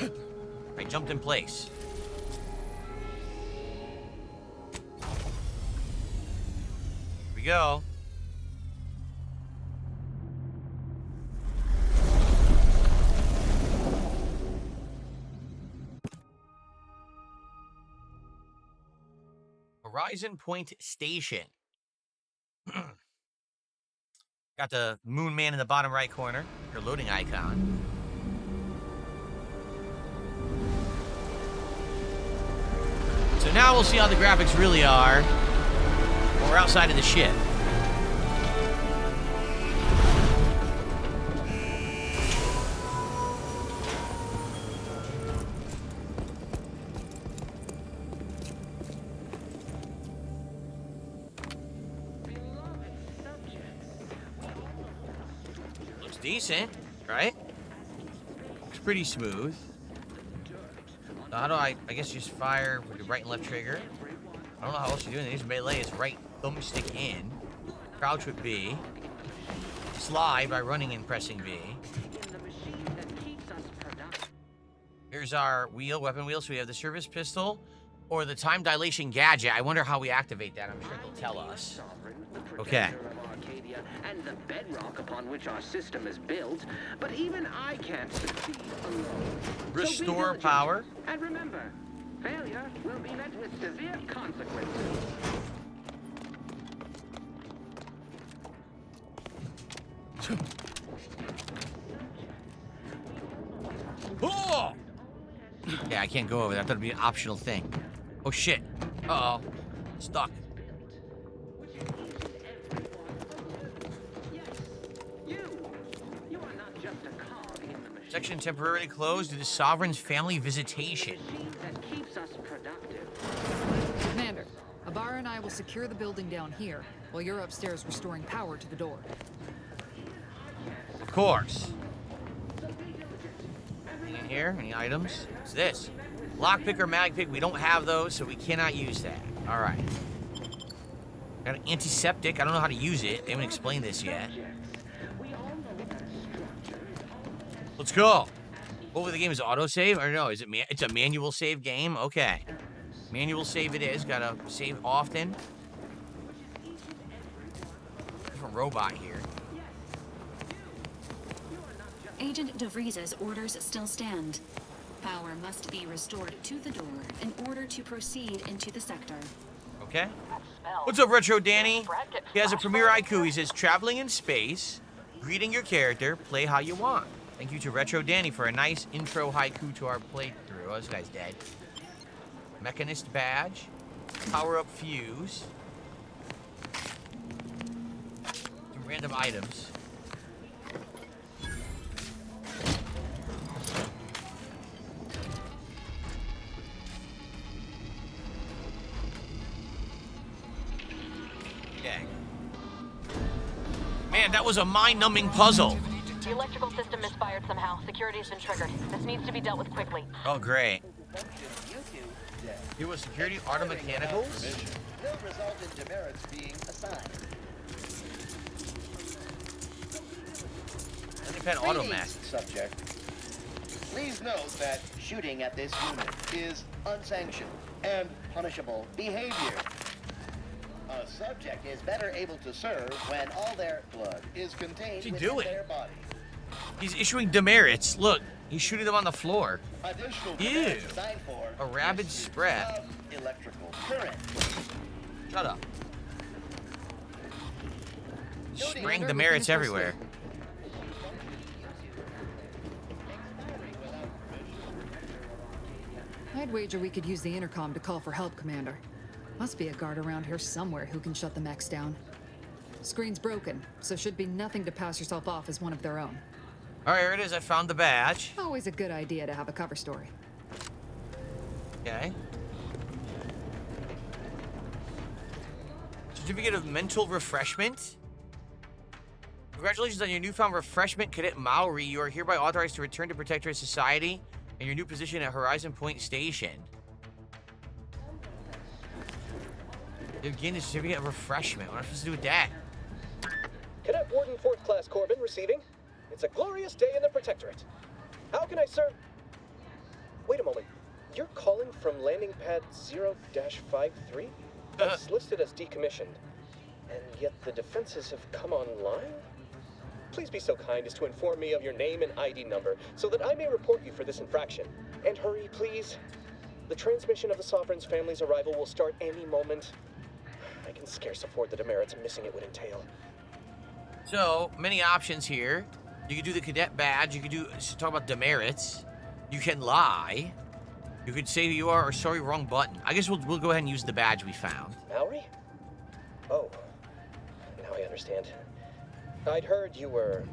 I jumped in place. Here we go. Horizon Point Station. Got the Moon Man in the bottom right corner, your loading icon. So now we'll see how the graphics really are when we're outside of the ship. decent, right? Looks pretty smooth. So how do I guess just fire with the right and left trigger. I don't know how else you're doing. This melee is right thumbstick in. Crouch with B. Slide by running and pressing B. Here's our wheel, weapon wheel. So we have the service pistol or the time dilation gadget. I wonder how we activate that. I'm sure they'll tell us. Okay. And the bedrock upon which our system is built, but even I can't succeed alone. Restore power. And remember, failure will be met with severe consequences. Oh! Yeah, I can't go over that. That'd be an optional thing. Oh shit. Uh-oh. Stuck. Section temporarily closed due to Sovereign's family visitation. Commander, Ibarra and I will secure the building down here, while you're upstairs restoring power to the door. Of course. Anything in here? Any items? What's this? Lockpick or magpick? We don't have those, so we cannot use that. Alright. Got an antiseptic. I don't know how to use it. They haven't explained this yet. Let's go. Hopefully the game is autosave, or no, is it it's a manual save game? Okay. Manual save it is. Gotta save often. Different robot here. Agent DeVries's orders still stand. Power must be restored to the door in order to proceed into the sector. Okay. What's up, Retro Danny? He has a premier IQ. He says, traveling in space, greeting your character, play how you want. Thank you to Retro Danny for a nice intro haiku to our playthrough. Oh, this guy's dead. Mechanist badge. Power-up fuse. Some random items. Okay. Man, that was a mind-numbing puzzle. The electrical system misfired somehow. Security has been triggered. This needs to be dealt with quickly. Oh, great. It was security auto mechanicals? Will result in demerits being assigned. Independent auto mech. Subject. Please note that shooting at this unit is unsanctioned and punishable behavior. A subject is better able to serve when all their blood is contained within their body. He's issuing demerits. Look, he's shooting them on the floor. Ew. A rabid spread. Electrical current. Shut up. Spraying demerits everywhere. I'd wager we could use the intercom to call for help, Commander. Must be a guard around here somewhere who can shut the mechs down. Screen's broken, so should be nothing to pass yourself off as one of their own. All right, here it is. I found the badge. Always a good idea to have a cover story. Okay. Certificate of mental refreshment. Congratulations on your newfound refreshment, Cadet Maori. You are hereby authorized to return to Protectorate Society in your new position at Horizon Point Station. You've gained a certificate of refreshment. What am I supposed to do with that? Cadet Warden 4th Class Corbin receiving. It's a glorious day in the Protectorate. How can I serve? Wait a moment. You're calling from landing pad 0-53? That's listed as decommissioned. And yet the defenses have come online? Please be so kind as to inform me of your name and ID number so that I may report you for this infraction. And hurry, please. The transmission of the Sovereign's family's arrival will start any moment. I can scarce afford the demerits missing it would entail. So, many options here. You could do the cadet badge. You could talk about demerits. You can lie. You could say who you are or sorry, wrong button. I guess we'll go ahead and use the badge we found. Maori? Oh, now I understand. I'd heard you were,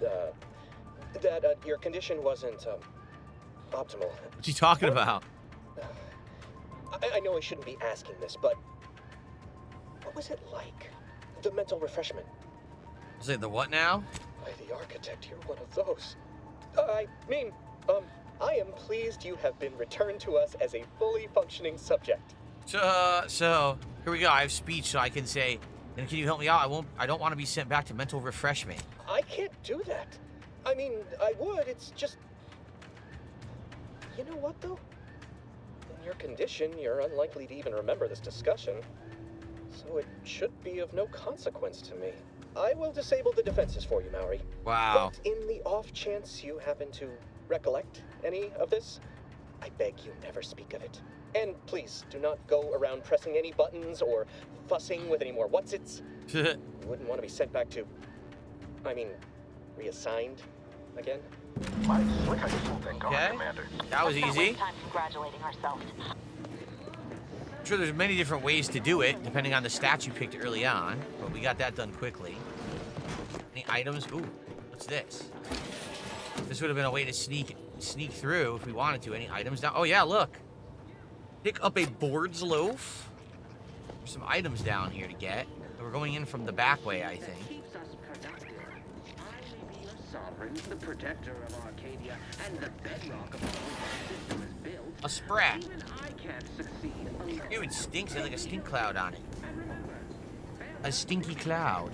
that your condition wasn't, optimal. What's he talking about? I know I shouldn't be asking this, but what was it like? The mental refreshment? Say the what now? By the architect, you're one of those. I mean, I am pleased you have been returned to us as a fully functioning subject. So here we go. I have speech, so I can say, and can you help me out? I don't want to be sent back to mental refreshment. I can't do that. I mean, I would, it's just... You know what, though? In your condition, you're unlikely to even remember this discussion. So it should be of no consequence to me. I will disable the defenses for you, Maori. Wow. But in the off chance you happen to recollect any of this, I beg you never speak of it. And please, do not go around pressing any buttons or fussing with any more whatsits. You wouldn't want to be sent back to... reassigned again. Okay, that was easy. Time congratulating ourselves. I'm sure there's many different ways to do it, depending on the stats you picked early on, but we got that done quickly. Any items? Ooh, what's this? This would have been a way to sneak through if we wanted to. Any items down? Oh yeah, look. Pick up a board's loaf. There's some items down here to get. We're going in from the back way, I think. Sovereign, the protector of Arcadia, and the bedrock of our system is built. A sprat. Even I can't succeed alone. Ew, it stinks. There's like a stink cloud on it. A stinky cloud.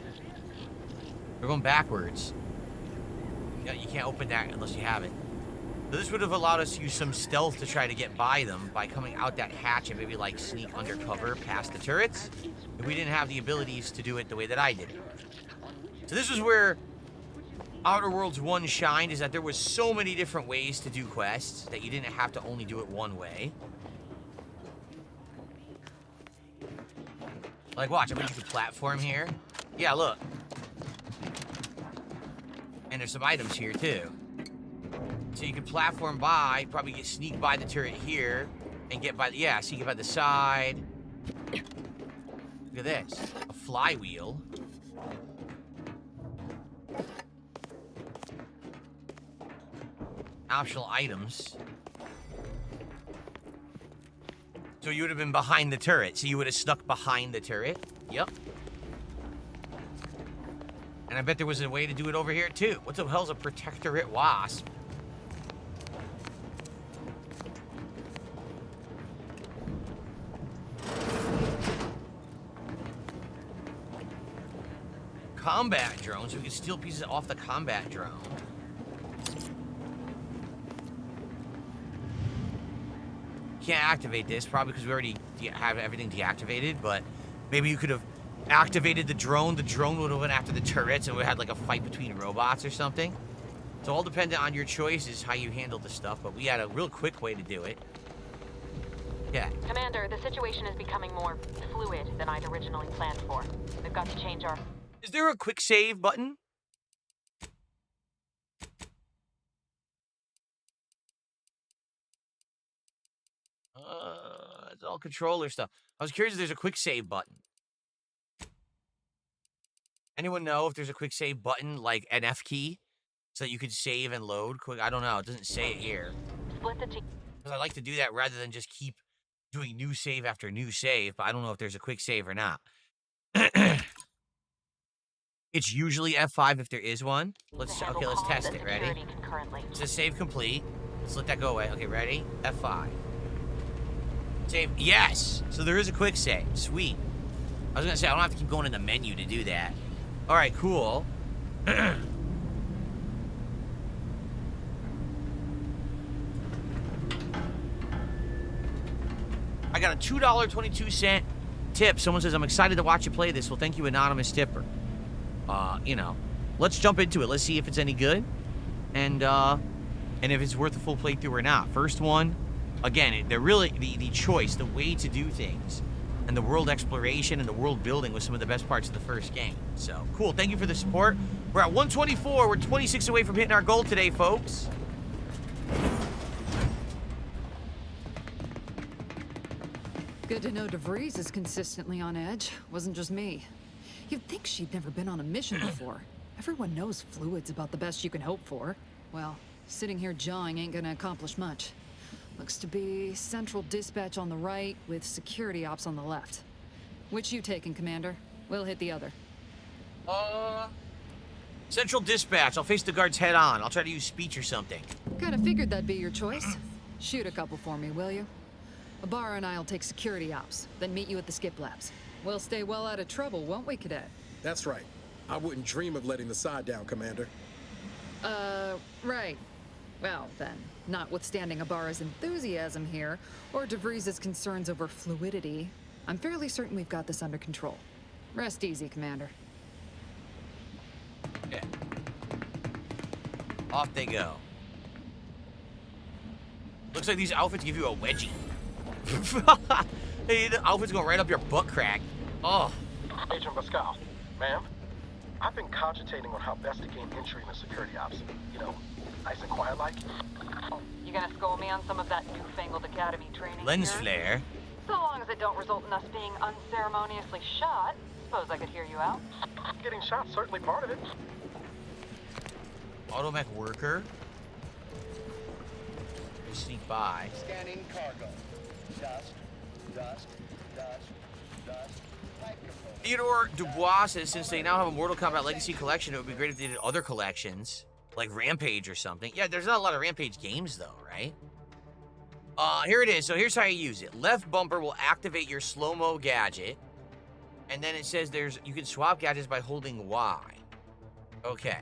We're going backwards. Yeah, you can't open that unless you have it. So this would have allowed us to use some stealth to try to get by them by coming out that hatch and maybe like sneak undercover past the turrets if we didn't have the abilities to do it the way that I did it. So this is where Outer Worlds 1 shined, is that there was so many different ways to do quests that you didn't have to only do it one way. Like, watch, I bet you could platform here. Yeah, look. And there's some items here, too. So you can platform by, probably get sneak by the turret here, and get by, yeah, so you get by the side. Look at this, a flywheel. Optional items. So you would have been behind the turret. So you would have stuck behind the turret. Yep. And I bet there was a way to do it over here too. What the hell's a protectorate wasp? Combat drone, so we can steal pieces off the combat drone. Can't activate this, probably because we already have everything deactivated, but maybe you could have activated the drone would have went after the turrets and we had like a fight between robots or something. It's all dependent on your choices, how you handle the stuff, but we had a real quick way to do it. Yeah. Commander, the situation is becoming more fluid than I'd originally planned for. We've got to change our... Is there a quick save button? It's all controller stuff. I was curious if there's a quick save button. Anyone know if there's a quick save button, like an F key, so that you could save and load quick? I don't know. It doesn't say it here. Split the team. Because I like to do that rather than just keep doing new save after new save, but I don't know if there's a quick save or not. It's usually F5 if there is one. Let's test it. Ready? It says save complete. Let's let that go away. Okay, ready? F5. Save. Yes! So there is a quick save. Sweet. I was gonna say, I don't have to keep going in the menu to do that. Alright, cool. I got a $2.22 tip. Someone says, I'm excited to watch you play this. Well, thank you, anonymous tipper. You know, let's jump into it. Let's see if it's any good. And if it's worth a full playthrough or not. First one, again, they're really, the choice, the way to do things, and the world exploration and the world building was some of the best parts of the first game. So, cool. Thank you for the support. We're at 124. We're 26 away from hitting our goal today, folks. Good to know DeVries is consistently on edge. Wasn't just me. You'd think she'd never been on a mission before. Everyone knows fluid's about the best you can hope for. Well, sitting here jawing ain't gonna accomplish much. Looks to be central dispatch on the right with security ops on the left. Which you taking, Commander? We'll hit the other. Central dispatch. I'll face the guards head on. I'll try to use speech or something. Kinda figured that'd be your choice. Shoot a couple for me, will you? Ibarra and I'll take security ops, then meet you at the skip labs. We'll stay well out of trouble, won't we, Cadet? That's right. I wouldn't dream of letting the side down, Commander. Right. Well, then, notwithstanding Ibarra's enthusiasm here, or DeVries' concerns over fluidity, I'm fairly certain we've got this under control. Rest easy, Commander. Yeah. Off they go. Looks like these outfits give you a wedgie. Hey, the outfit's going right up your butt crack. Oh. Agent Pascal, ma'am, I've been cogitating on how best to gain entry in the security ops. You know, nice and quiet like. You gonna school me on some of that newfangled academy training? Lens here? flare. So long as it don't result in us being unceremoniously shot, suppose I could hear you out. Getting shot certainly part of it. Automech worker. Just sneak by. Scanning cargo. Dust, dust, dust, dust. Pipe components. Theodore Dubois says since they now have a Mortal Kombat Legacy collection, it would be great if they did other collections, like Rampage or something. Yeah, there's not a lot of Rampage games though, right? Here it is. So here's how you use it. Left bumper will activate your slow-mo gadget. And then it says you can swap gadgets by holding Y. Okay.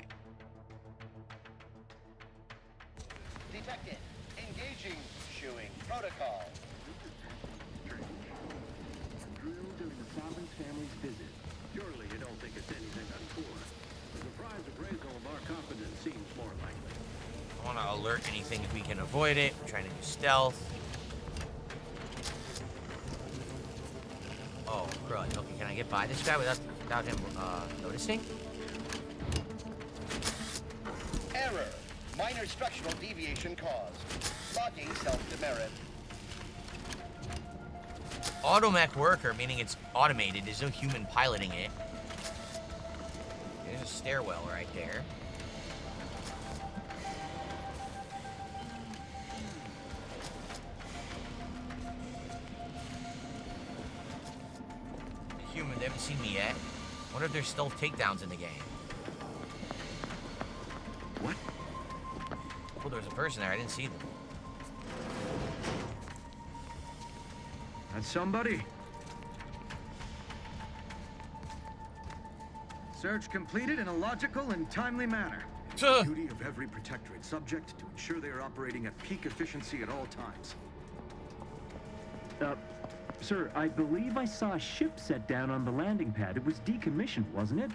Detected. Engaging. Shooing. Protocol. Drilled during the Sovereign family's visit. Surely you don't think it's anything untoward. The surprise appraisal of our competence seems more likely. I want to alert anything if we can avoid it. We're trying to do stealth. Oh, crud. Okay, can I get by this guy without him noticing? Error. Minor structural deviation caused. Locking self-demerit. Automech worker, meaning it's automated. There's no human piloting it. There's a stairwell right there. Human, they haven't seen me yet. Wonder if there's stealth takedowns in the game. What? Oh, there was a person there. I didn't see them. That's somebody. Search completed in a logical and timely manner. It's the duty of every protectorate subject to ensure they are operating at peak efficiency at all times. Sir, I believe I saw a ship set down on the landing pad. It was decommissioned, wasn't it?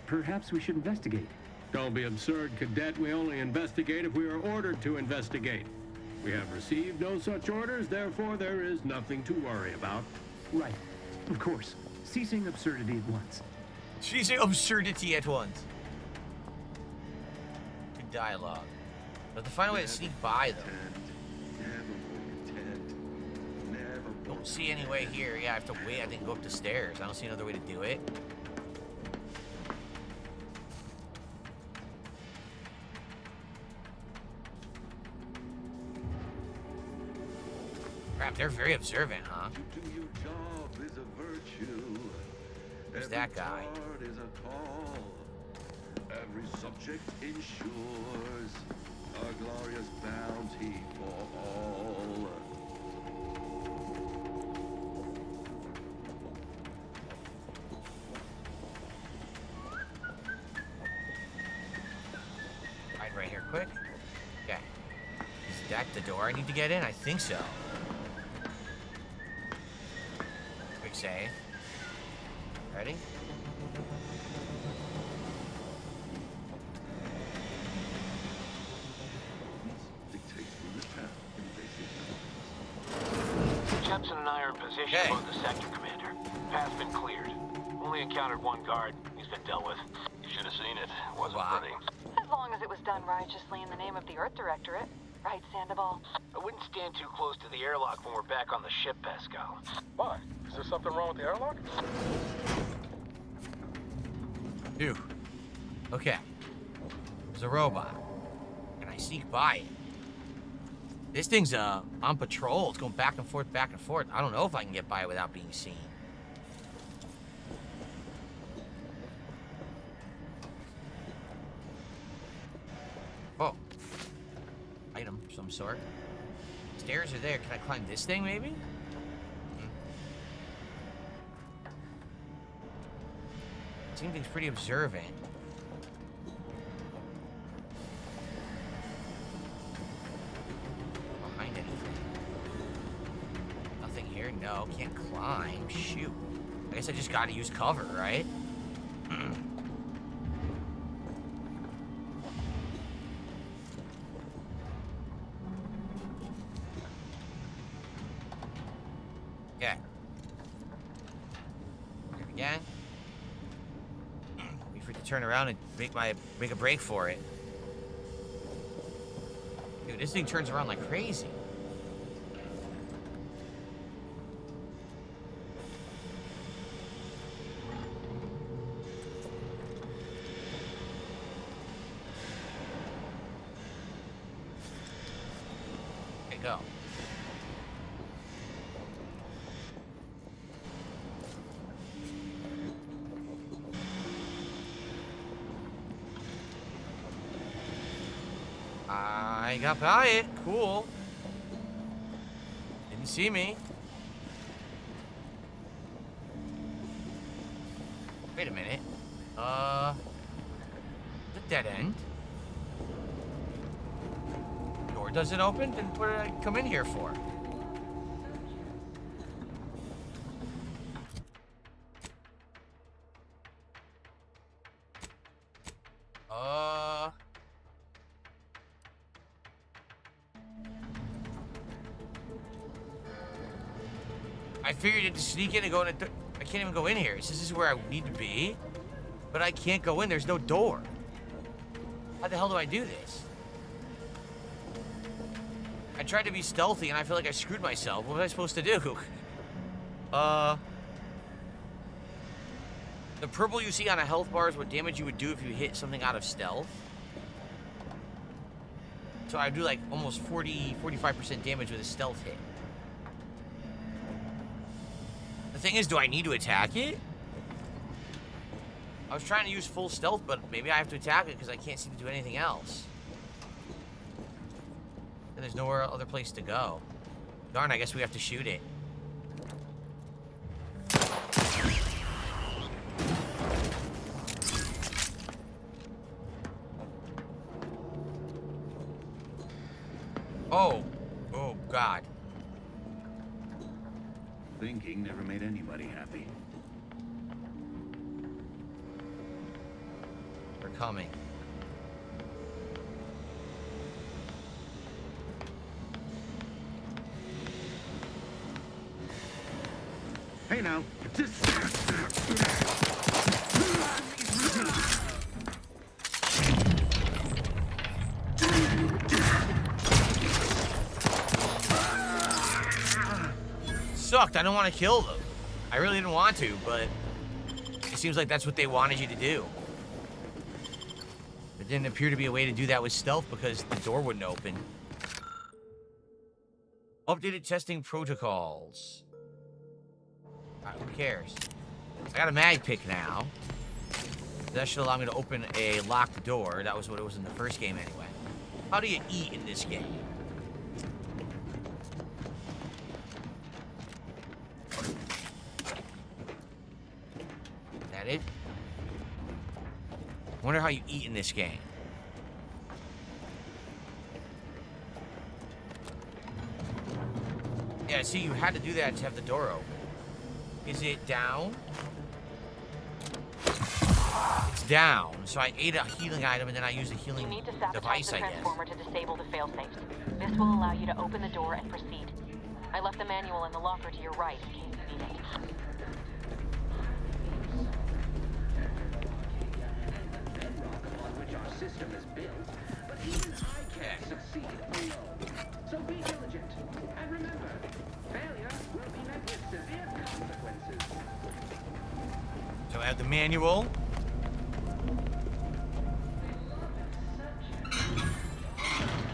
Perhaps we should investigate. Don't be absurd, Cadet. We only investigate if we are ordered to investigate. We have received no such orders, therefore there is nothing to worry about. Right. Of course. Ceasing absurdity at once. Ceasing absurdity at once. Good dialogue. But to find a way to sneak by them. Don't see any way here. Yeah, I have to wait. I think go up the stairs. I don't see another way to do it. Crap, they're very observant, huh? Who's that guy? Every subject ensures a glorious bounty for all. Right here, quick. Okay. Is that the door I need to get in? I think so. Quick save. Ready? Jepson and I are in position above the sector, Commander. Path's been cleared. Only encountered one guard. He's been dealt with. You should have seen it. Wasn't pretty. As long as it was done righteously in the name of the Earth Directorate. Right, Sandoval? I wouldn't stand too close to the airlock when we're back on the ship, Pascal. Why? Is there something wrong with the airlock? Phew. Okay. There's a robot. Can I sneak by it? This thing's on patrol. It's going back and forth, back and forth. I don't know if I can get by it without being seen. of some sort. Stairs are there. Can I climb this thing, maybe? Seems pretty observant. Behind anything? Nothing here? No, can't climb. Shoot. I guess I just gotta use cover, right? Yeah. Here again. Wait for it to turn around and make a break for it. Dude, this thing turns around like crazy. Okay, go. I got by it. Cool. Didn't see me. Wait a minute. The dead end. Door doesn't open? Then what did I come in here for? I figured to sneak in and go in. I can't even go in here. This is where I need to be, but I can't go in. There's no door. How the hell do I do this? I tried to be stealthy, and I feel like I screwed myself. What was I supposed to do? The purple you see on a health bar is what damage you would do if you hit something out of stealth. So I do like almost 45% damage with a stealth hit. The thing is, do I need to attack it? I was trying to use full stealth, but maybe I have to attack it because I can't seem to do anything else. And there's nowhere other place to go. Darn, I guess we have to shoot it. Oh. Oh, God. Thinking never made anybody happy. They're coming. Hey now, Sucked. I don't want to kill them. I really didn't want to, but it seems like that's what they wanted you to do. There didn't appear to be a way to do that with stealth because the door wouldn't open. Updated testing protocols. Alright, who cares? I got a mag pick now. That should allow me to open a locked door. That was what it was in the first game anyway. How do you eat in this game? Is that it? Wonder how you eat in this game. Yeah, see, you had to do that to have the door open. Is it down? It's down. So I ate a healing item and then I used a healing device, I guess. You need to sabotage the transformer to disable the failsafes. This will allow you to open the door and proceed. I left the manual in the locker to your right in case you need it. Which our system is built, but even I can't succeed alone. So be diligent, and remember, failure will be met with severe consequences. So I have the manual.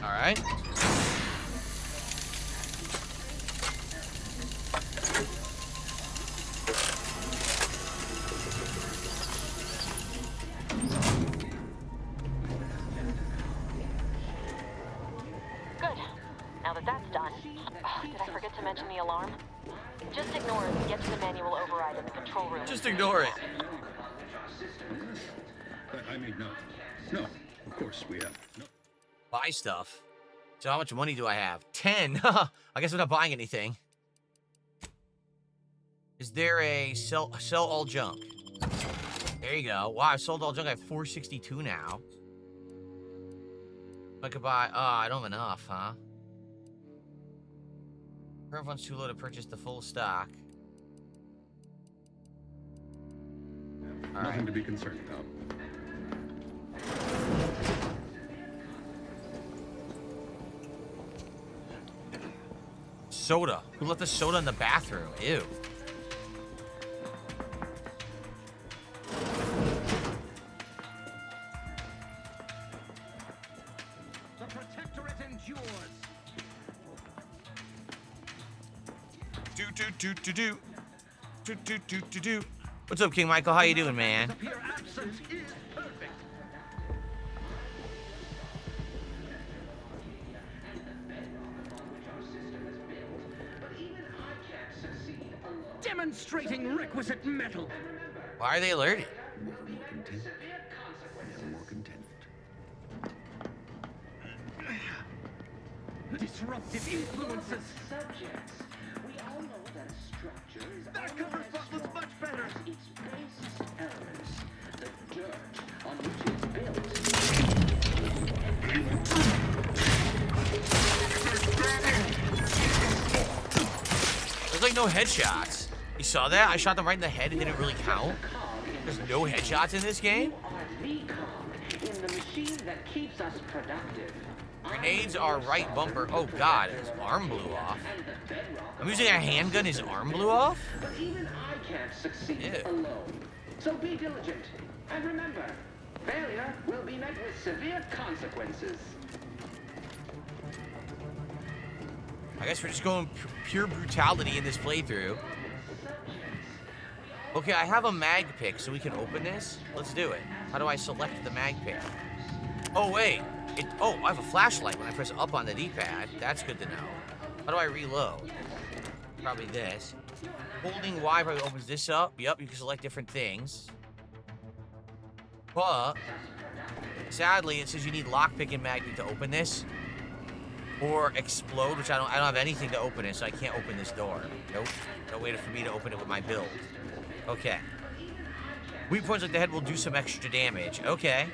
All right. Good. the alarm? Just ignore it and get to the manual override in the control room. Just ignore it. I mean, no. No, of course we have. No. Buy stuff. So how much money do I have? 10. I guess I'm not buying anything. Is there a sell all junk? There you go. Wow, I sold all junk. I have 462 now. I could buy... Oh, I don't have enough, huh? Current funds too low to purchase the full stock. All Nothing right. to be concerned about. Soda. Who left the soda in the bathroom? Ew. The Protectorate endures. Do. What's up, King Michael? How you doing, man? Your absence is perfect. Demonstrating requisite metal. Why are they alerted? Disruptive influences. Subjects. We all know that structure is that covers Buffalo's much better. Its basest elements, the dirt on which it's built. There's like no headshots. You saw that? I shot them right in the head and didn't really count. There's no headshots in this game? In the machine that keeps us productive. Grenades are right bumper. Oh god, his arm blew off. I'm using a handgun, his arm blew off? But even I can't succeed alone. So be diligent. And remember, failure will be met with severe consequences. I guess we're just going pure brutality in this playthrough. Okay, I have a mag pick, so we can open this. Let's do it. How do I select the mag pick? Oh, wait. Oh, I have a flashlight when I press up on the D-pad. That's good to know. How do I reload? Probably this. Holding Y probably opens this up. Yep, you can select different things. But, sadly, it says you need lockpick and magnet to open this. Or explode, which I don't have anything to open it, so I can't open this door. Nope. No way for me to open it with my build. Okay. Weak points like the head will do some extra damage. Okay.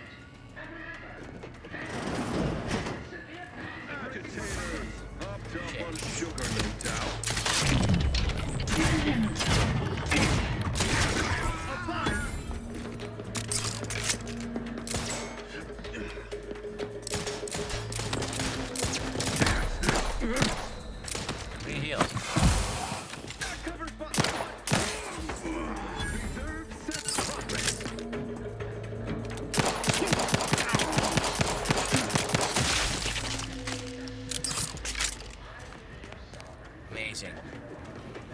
Amazing.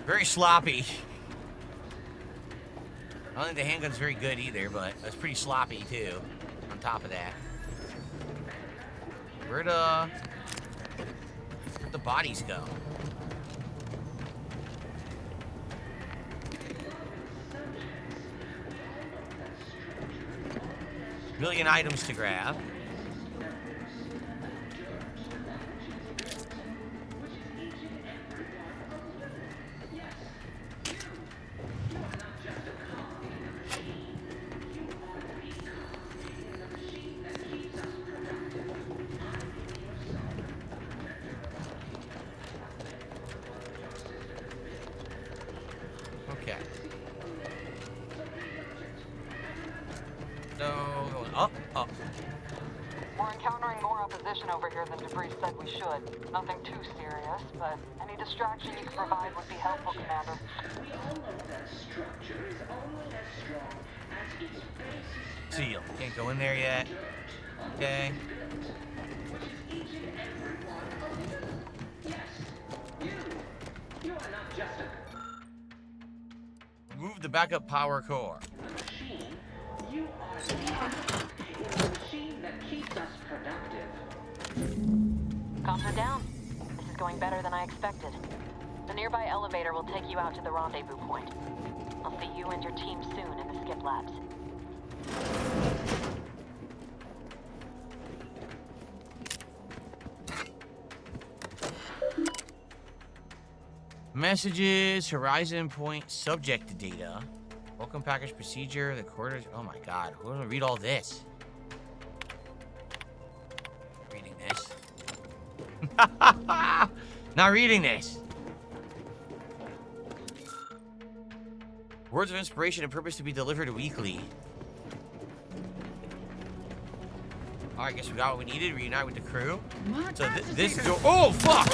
Very sloppy. I don't think the handgun's very good either, but it's pretty sloppy too. On top of that. Where'd the bodies go? Million items to grab. Okay. So, going up, up. We're encountering more opposition over here than Debris said we should. Nothing too serious, but any distraction you can provide would be helpful, Commander. We all know that structure is only as strong as its basis. Seal. Can't go in there yet. Okay. You are not just Remove the backup power core. a machine. You are the machine that keeps us productive. Comms are down. This is going better than I expected. The nearby elevator will take you out to the rendezvous point. I'll see you and your team soon in the skip labs. Messages, horizon point, subject data, welcome package procedure, the quarters. Oh my god, who's gonna read all this? Reading this. Not reading this. Words of inspiration and purpose to be delivered weekly. Alright, I guess we got what we needed. Reunite with the crew. So this door. Oh, fuck!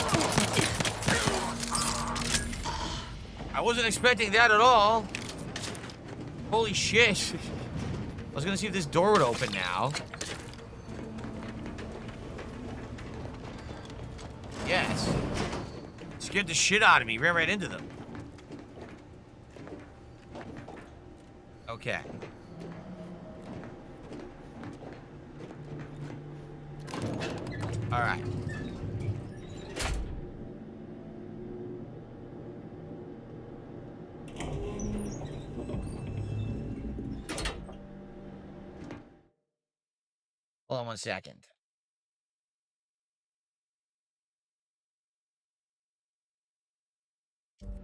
I wasn't expecting that at all. Holy shit. I was gonna see if this door would open now. Yes. Scared the shit out of me. Ran right into them. Okay. All right. Hold on 1 second.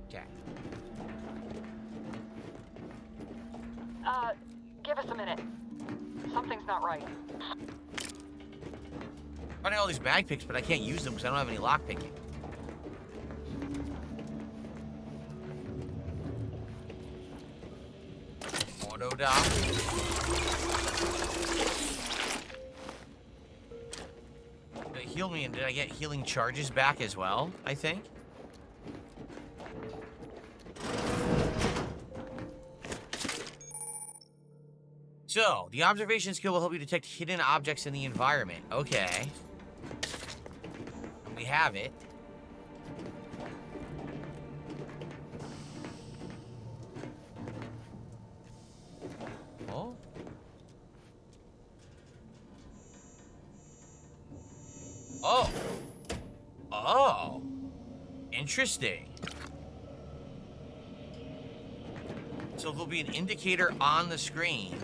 Okay. Give us a minute. Something's not right. Finding all these bag picks, but I can't use them because I don't have any lock picking. Auto dock. Did it heal me, and did I get healing charges back as well, I think? So, the observation skill will help you detect hidden objects in the environment. Okay. We have it. Oh. Oh. Oh. Interesting. So there'll be an indicator on the screen.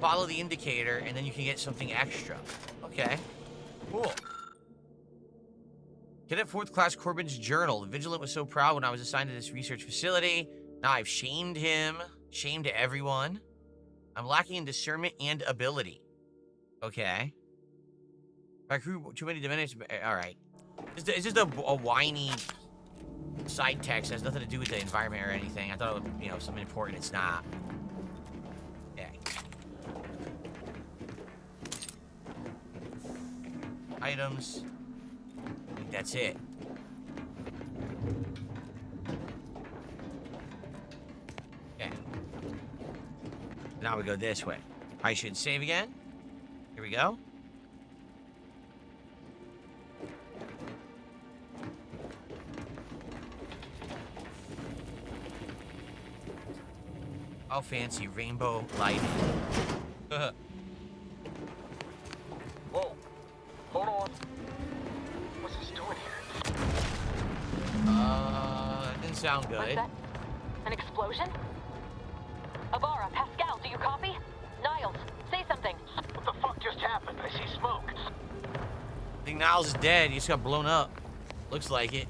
Follow the indicator, and then you can get something extra. Okay. Cool. Cadet 4th Class Corbin's journal. The Vigilant was so proud when I was assigned to this research facility. Now I've shamed him. Shamed everyone. I'm lacking in discernment and ability. Okay. My crew, too many dimensions. Alright. It's just a whiny side text. It has nothing to do with the environment or anything. I thought it would, something important. It's not. Okay. Items. I think that's it. Okay. Now we go this way. I should save again. Here we go. Oh, fancy rainbow lighting. Whoa. Hold on. What's this doing here? That didn't sound good. What's that? An explosion? Avara, Pascal, do you copy? Niles, say something. What the fuck just happened? I see smoke. I think Niles is dead. He just got blown up. Looks like it.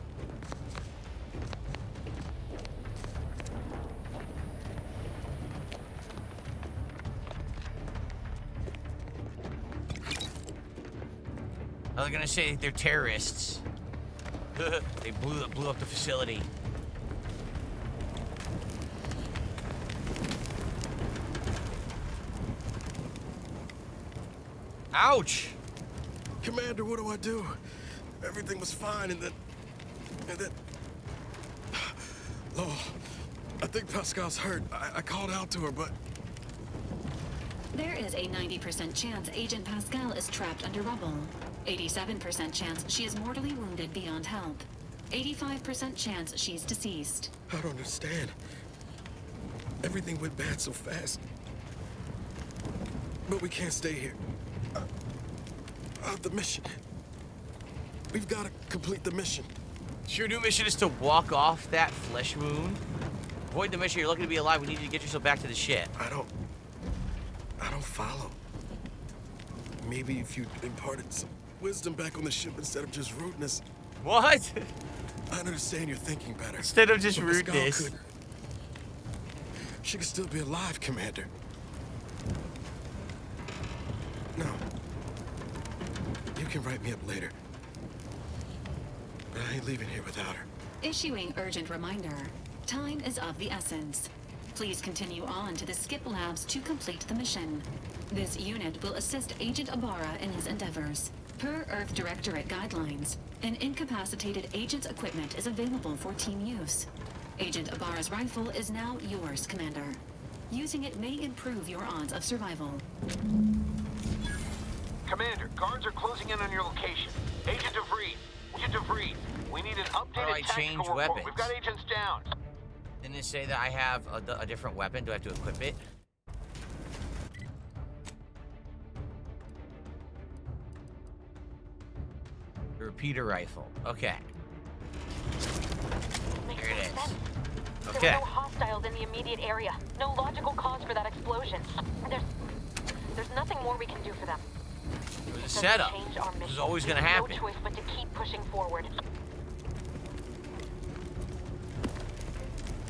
They're gonna say they're terrorists. They blew up the facility. Ouch! Commander, what do I do? Everything was fine, and then... Oh, I think Pascal's hurt. I called out to her, but... There is a 90% chance Agent Pascal is trapped under rubble. 87% chance she is mortally wounded beyond help. 85% chance she's deceased. I don't understand. Everything went bad so fast. But we can't stay here. The mission. We've got to complete the mission. Your new mission is to walk off that flesh wound. Avoid the mission. You're lucky to be alive. We need you to get yourself back to the ship. I don't follow. Maybe if you imparted some wisdom back on the ship instead of just rudeness. What? I understand you're thinking better. Instead of just But rudeness. She could still be alive, Commander. No. You can write me up later. But I ain't leaving here without her. Issuing urgent reminder. Time is of the essence. Please continue on to the Skip Labs to complete the mission. This unit will assist Agent Ibarra in his endeavors. Per Earth Directorate guidelines, an incapacitated agent's equipment is available for team use. Agent Ibarra's rifle is now yours, Commander. Using it may improve your odds of survival. Commander, guards are closing in on your location. Agent DeVries, we need an updated tactical report. Weapons? We've got agents down. Didn't it say that I have a different weapon? Do I have to equip it? The repeater rifle. Okay. Here it is. Okay. There were no hostiles in the immediate area. No logical cause for that explosion. There's nothing more we can do for them. It was a setup. This was always going to happen. No choice but to keep pushing forward.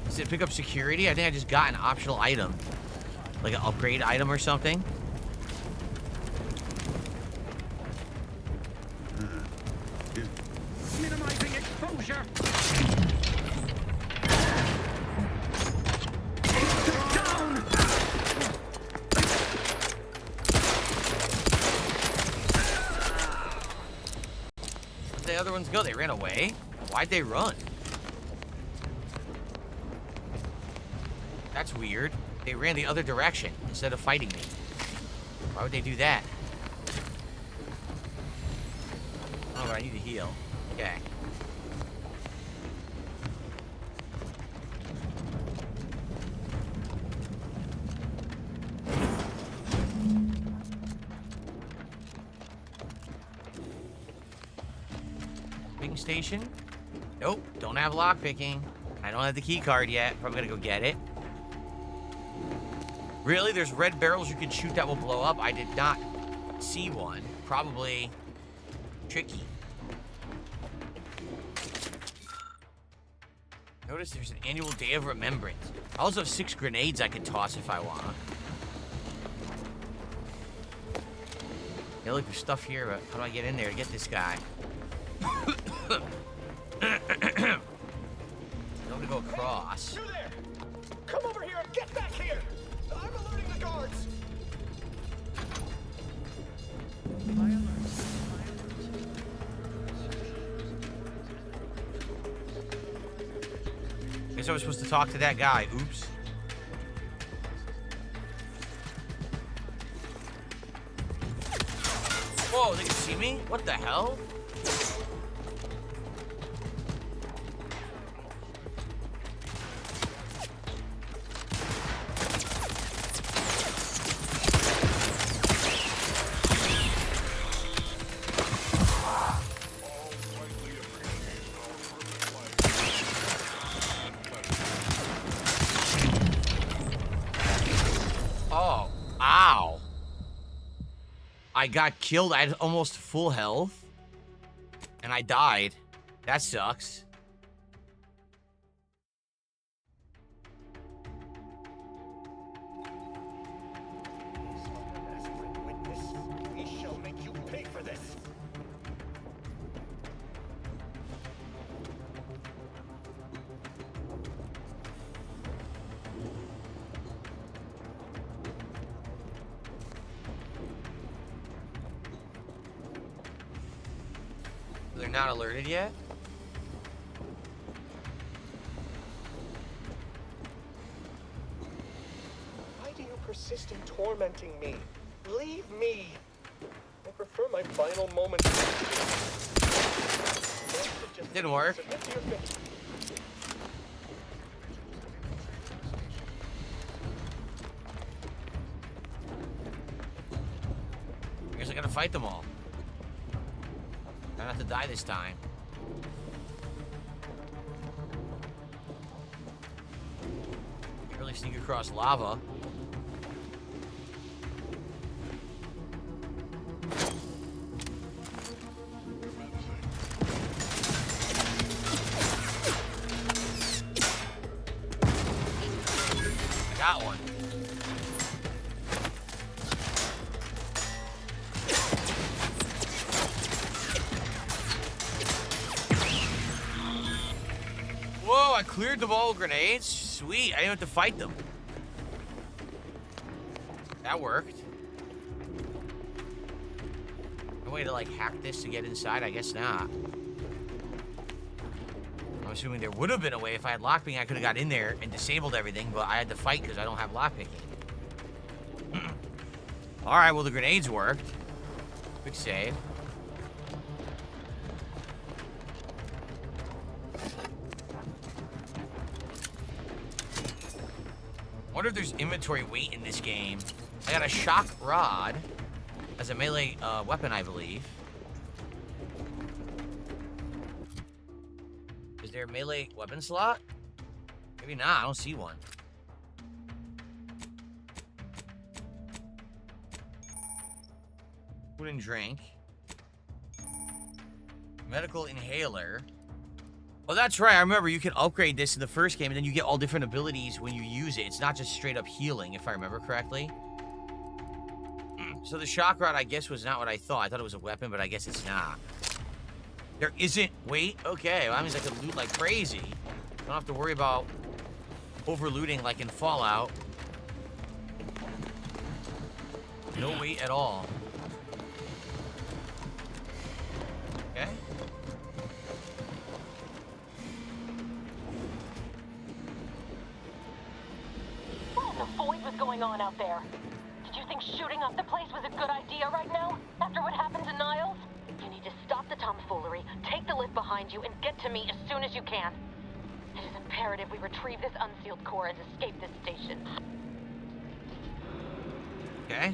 Does it pick up security? I think I just got an optional item. Like an upgrade item or something. Minimizing exposure. Down. Where'd the other ones go? They ran away? Why'd they run? That's weird. They ran the other direction instead of fighting me. Why would they do that? Oh, but I need to heal. Okay. Picking station? Nope, don't have lockpicking. I don't have the key card yet. Probably gonna go get it. Really? There's red barrels you can shoot that will blow up? I did not see one. Probably tricky. Notice there's an annual day of remembrance. I also have 6 grenades I can toss if I want. Yeah, look, there's stuff here, but how do I get in there to get this guy? I'm gonna go across. You there! Come over here and get back here! I'm alerting the guards! Guess I was supposed to talk to that guy. Oops. Whoa, they can see me? What the hell? I got killed. I had almost full health. And I died. That sucks. We shall make you pay for this. They're not alerted yet? Why do you persist in tormenting me? Leave me. I prefer my final moment. Didn't work. Submit to your fate. I guess I gotta fight them all. Try not to die this time. Like sneak across lava. I got one. Whoa, I cleared the ball with grenades? Sweet, I didn't have to fight them. That worked. No way to, like, hack this to get inside? I guess not. I'm assuming there would have been a way. If I had lockpicking, I could have got in there and disabled everything, but I had to fight because I don't have lockpicking. Alright, well, the grenades worked. Quick save. I wonder if there's inventory weight in this game. I got a shock rod as a melee weapon, I believe. Is there a melee weapon slot? Maybe not. I don't see one. Food and drink. Medical inhaler. Oh, that's right. I remember you can upgrade this in the first game, and then you get all different abilities when you use it. It's not just straight up healing, if I remember correctly. So the shock rod, I guess, was not what I thought. I thought it was a weapon, but I guess it's not. There isn't weight? Okay, well, that means I can loot like crazy. I don't have to worry about over-looting like in Fallout. No weight at all. Okay. What in the void was going on out there? Did you think shooting up the place was a good idea right now? After what happened to Niles? You need to stop the tomfoolery, take the lift behind you, and get to me as soon as you can. It is imperative we retrieve this unsealed core and escape this station. Okay.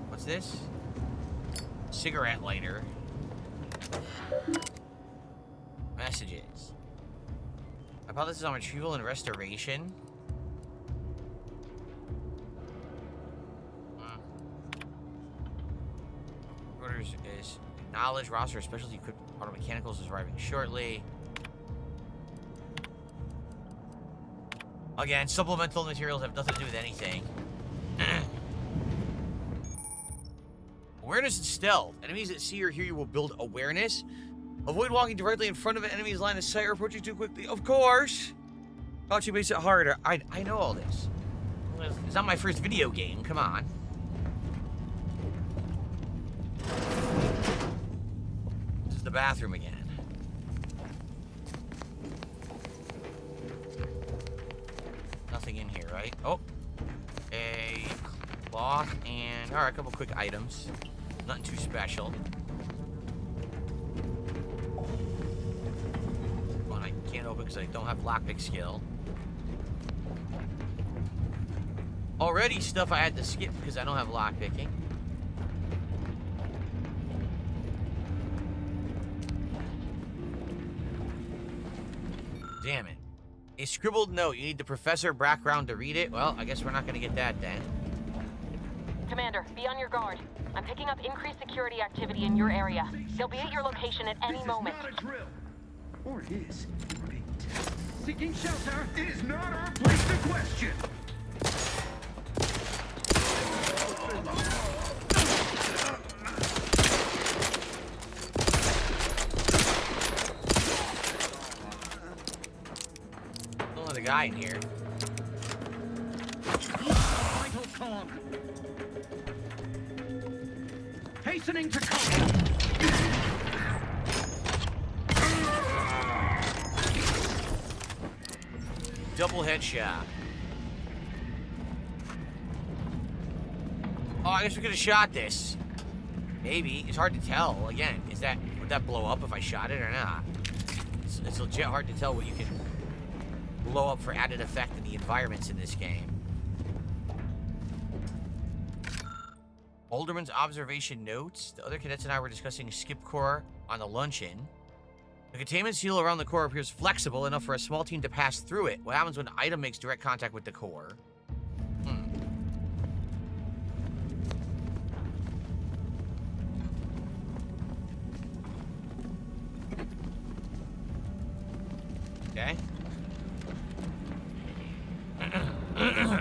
What's this? Cigarette lighter. Messages. Hypothesis on retrieval and restoration. Orders is acknowledged. Roster of specialty equipped auto mechanicals is arriving shortly. Again, supplemental materials have nothing to do with anything. Awareness and stealth. Enemies that see or hear you will build awareness. Avoid walking directly in front of an enemy's line of sight or approaching too quickly. Of course. Crouching makes it harder. I know all this. It's not my first video game. Come on. This is the bathroom again. Nothing in here, right? Oh. A cloth and... Alright, a couple quick items. Nothing too special. One I can't open because I don't have lockpick skill. Already stuff I had to skip because I don't have lockpicking. Damn it. A scribbled note. You need the professor background to read it? Well, I guess we're not going to get that then. Commander, be on your guard. I'm picking up increased security activity in your area. They'll be at your location at any moment. This is not a drill. Or it is. Seeking shelter. It is not our place to question. Don't let a guy in here. Vital cog. Hastening to combat. Double headshot. I guess we could have shot this. Maybe. It's hard to tell. Again, would that blow up if I shot it or not? It's legit hard to tell what you can blow up for added effect in the environments in this game. Alderman's observation notes. The other cadets and I were discussing skip core on the luncheon. The containment seal around the core appears flexible enough for a small team to pass through it. What happens when an item makes direct contact with the core? Okay.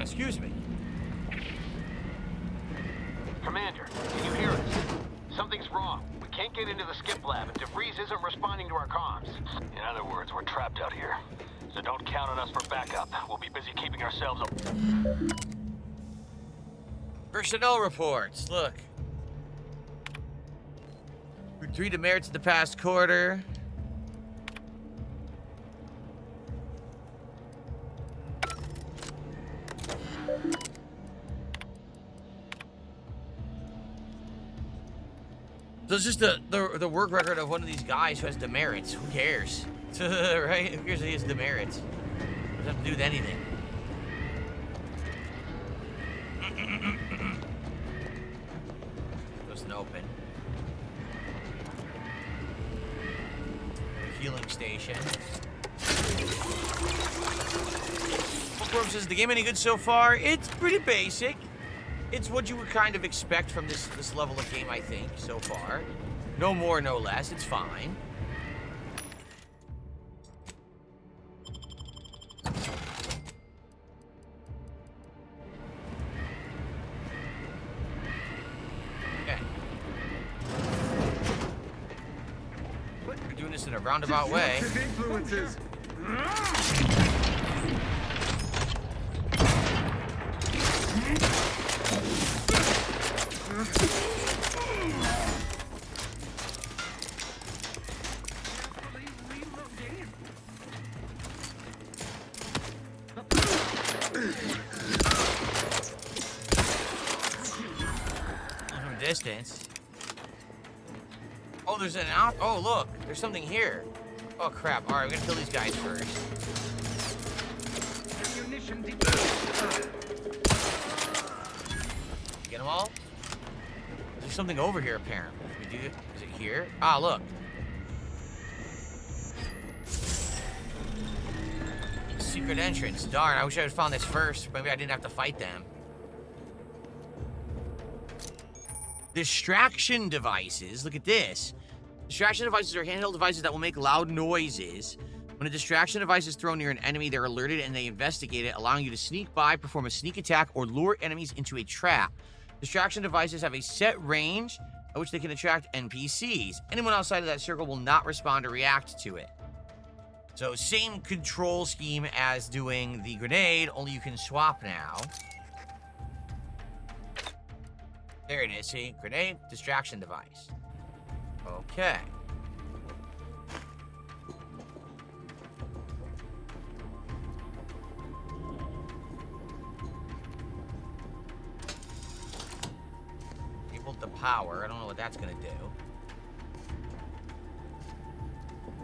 Excuse me. Commander, can you hear us? Something's wrong. We can't get into the skip lab, and DeVries isn't responding to our comms. In other words, we're trapped out here. So don't count on us for backup. We'll be busy keeping ourselves up. Personnel reports. Look. 3 demerits in the past quarter. So it's just the work record of one of these guys who has demerits. Who cares? Right? Who cares if he has demerits? Doesn't have to do with anything. Doesn't open. Healing station. Corp says, the game any good so far? It's pretty basic. It's what you would kind of expect from this level of game, I think, so far. No more, no less. It's fine. Okay. We're doing this in a roundabout way. Influences. From a distance. Oh, there's an out. Oh, look, there's something here. Oh crap! All right, we're gonna kill these guys first. Get them all? There's something over here apparently. Can we do it? Is it here? Ah, look. Secret entrance. Darn, I wish I had found this first. Maybe I didn't have to fight them. Distraction devices. Look at this. Distraction devices are handheld devices that will make loud noises. When a distraction device is thrown near an enemy, they're alerted and they investigate it, allowing you to sneak by, perform a sneak attack, or lure enemies into a trap. Distraction devices have a set range at which they can attract NPCs. Anyone outside of that circle will not respond or react to it. So same control scheme as doing the grenade, only you can swap now. There it is, see? Grenade, distraction device. Okay. Enabled the power. I don't know what that's gonna do.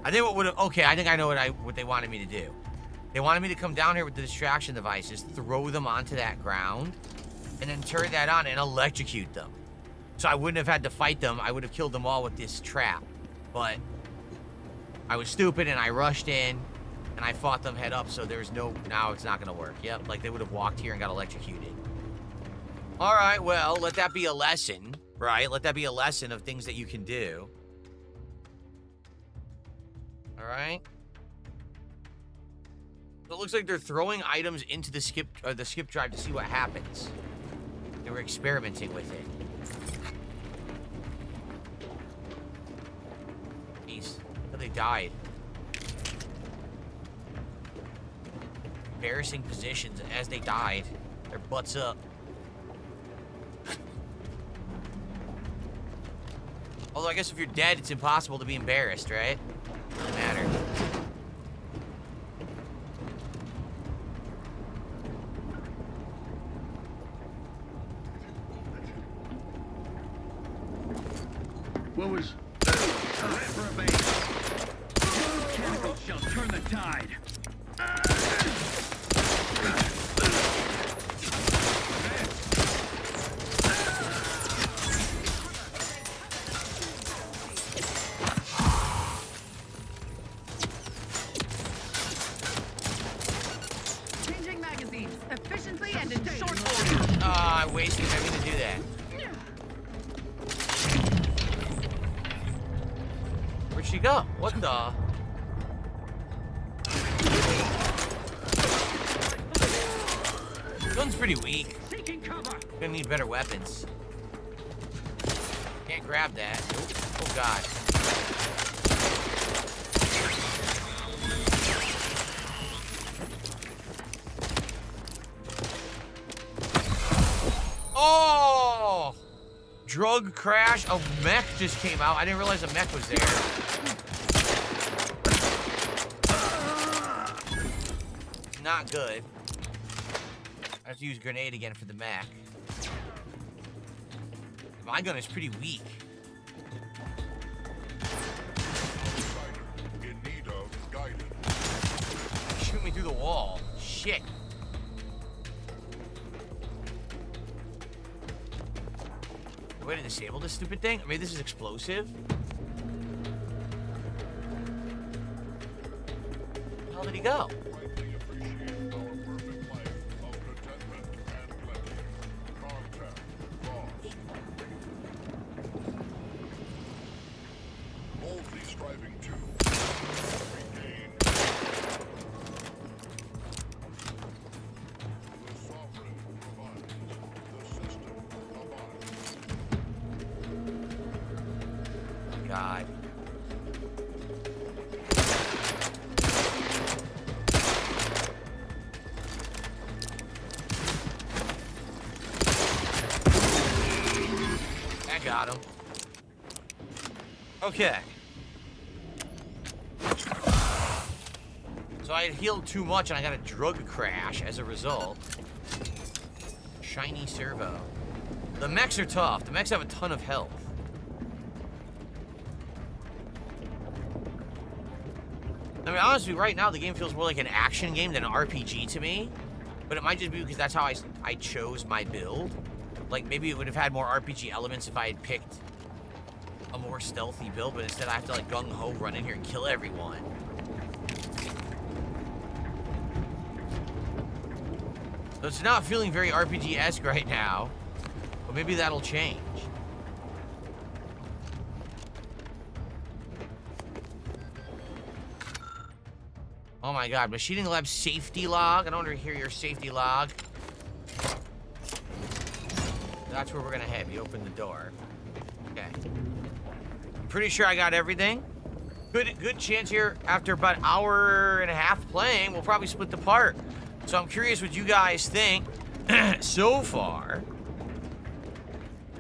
I think what would have, okay, I think I know what they wanted me to do. They wanted me to come down here with the distraction devices, throw them onto that ground, and then turn that on and electrocute them. So I wouldn't have had to fight them. I would have killed them all with this trap. But I was stupid and I rushed in and I fought them head up, so there's no, now it's not gonna work. Yep, like they would have walked here and got electrocuted. All right, well, let that be a lesson, right? Let that be a lesson of things that you can do. All right. So it looks like they're throwing items into the skip drive to see what happens. They were experimenting with it. Jeez, they died. Embarrassing positions as they died. Their butts up. Although I guess if you're dead, it's impossible to be embarrassed, right? Doesn't matter. What was... Reprobate. Chemicals shall turn the tide. Changing magazines efficiently and in short order. Ah, I wasted having to do that. Where'd she go? What the? Gun's pretty weak. Gonna need better weapons. Can't grab that. Oh god. Oh! Drug crash. A mech just came out. I didn't realize a mech was there. Not good. I have to use grenade again for the mech. My gun is pretty weak. In need of guidance. Shoot me through the wall. Shit. Way to disable this stupid thing? I mean, this is explosive. Where the hell did he go? God. I got him. Okay. So I had healed too much and I got a drug crash as a result. Shiny servo. The mechs are tough. The mechs have a ton of health. I mean, honestly, right now, the game feels more like an action game than an RPG to me. But it might just be because that's how I chose my build. Like, maybe it would have had more RPG elements if I had picked a more stealthy build, but instead I have to, like, gung-ho run in here and kill everyone. So it's not feeling very RPG-esque right now. But maybe that'll change. Oh my god, machining lab safety log. I don't want to hear your safety log. That's where we're gonna head. We open the door. Okay. I'm pretty sure I got everything. Good chance here after about an hour and a half playing, we'll probably split the part. So I'm curious what you guys think so far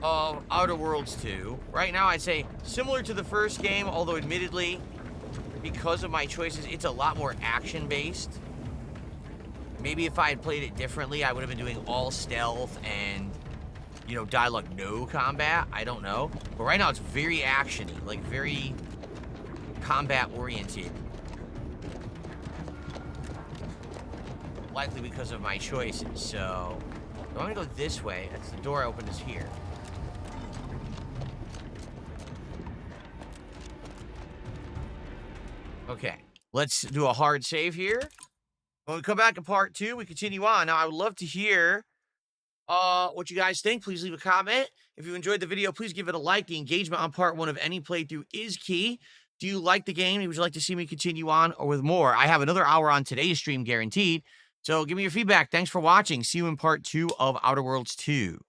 of Outer Worlds 2. Right now, I'd say similar to the first game, although admittedly, because of my choices, it's a lot more action-based. Maybe if I had played it differently, I would have been doing all stealth and, you know, dialogue, no combat. I don't know. But right now, it's very action-y, like very combat-oriented. Likely because of my choices, so I'm gonna go this way. That's the door I opened is here. Okay, let's do a hard save here. When we come back in part 2, we continue on. Now, I would love to hear what you guys think. Please leave a comment. If you enjoyed the video, please give it a like. The engagement on part 1 of any playthrough is key. Do you like the game? Would you like to see me continue on or with more? I have another hour on today's stream guaranteed. So give me your feedback. Thanks for watching. See you in part 2 of Outer Worlds 2.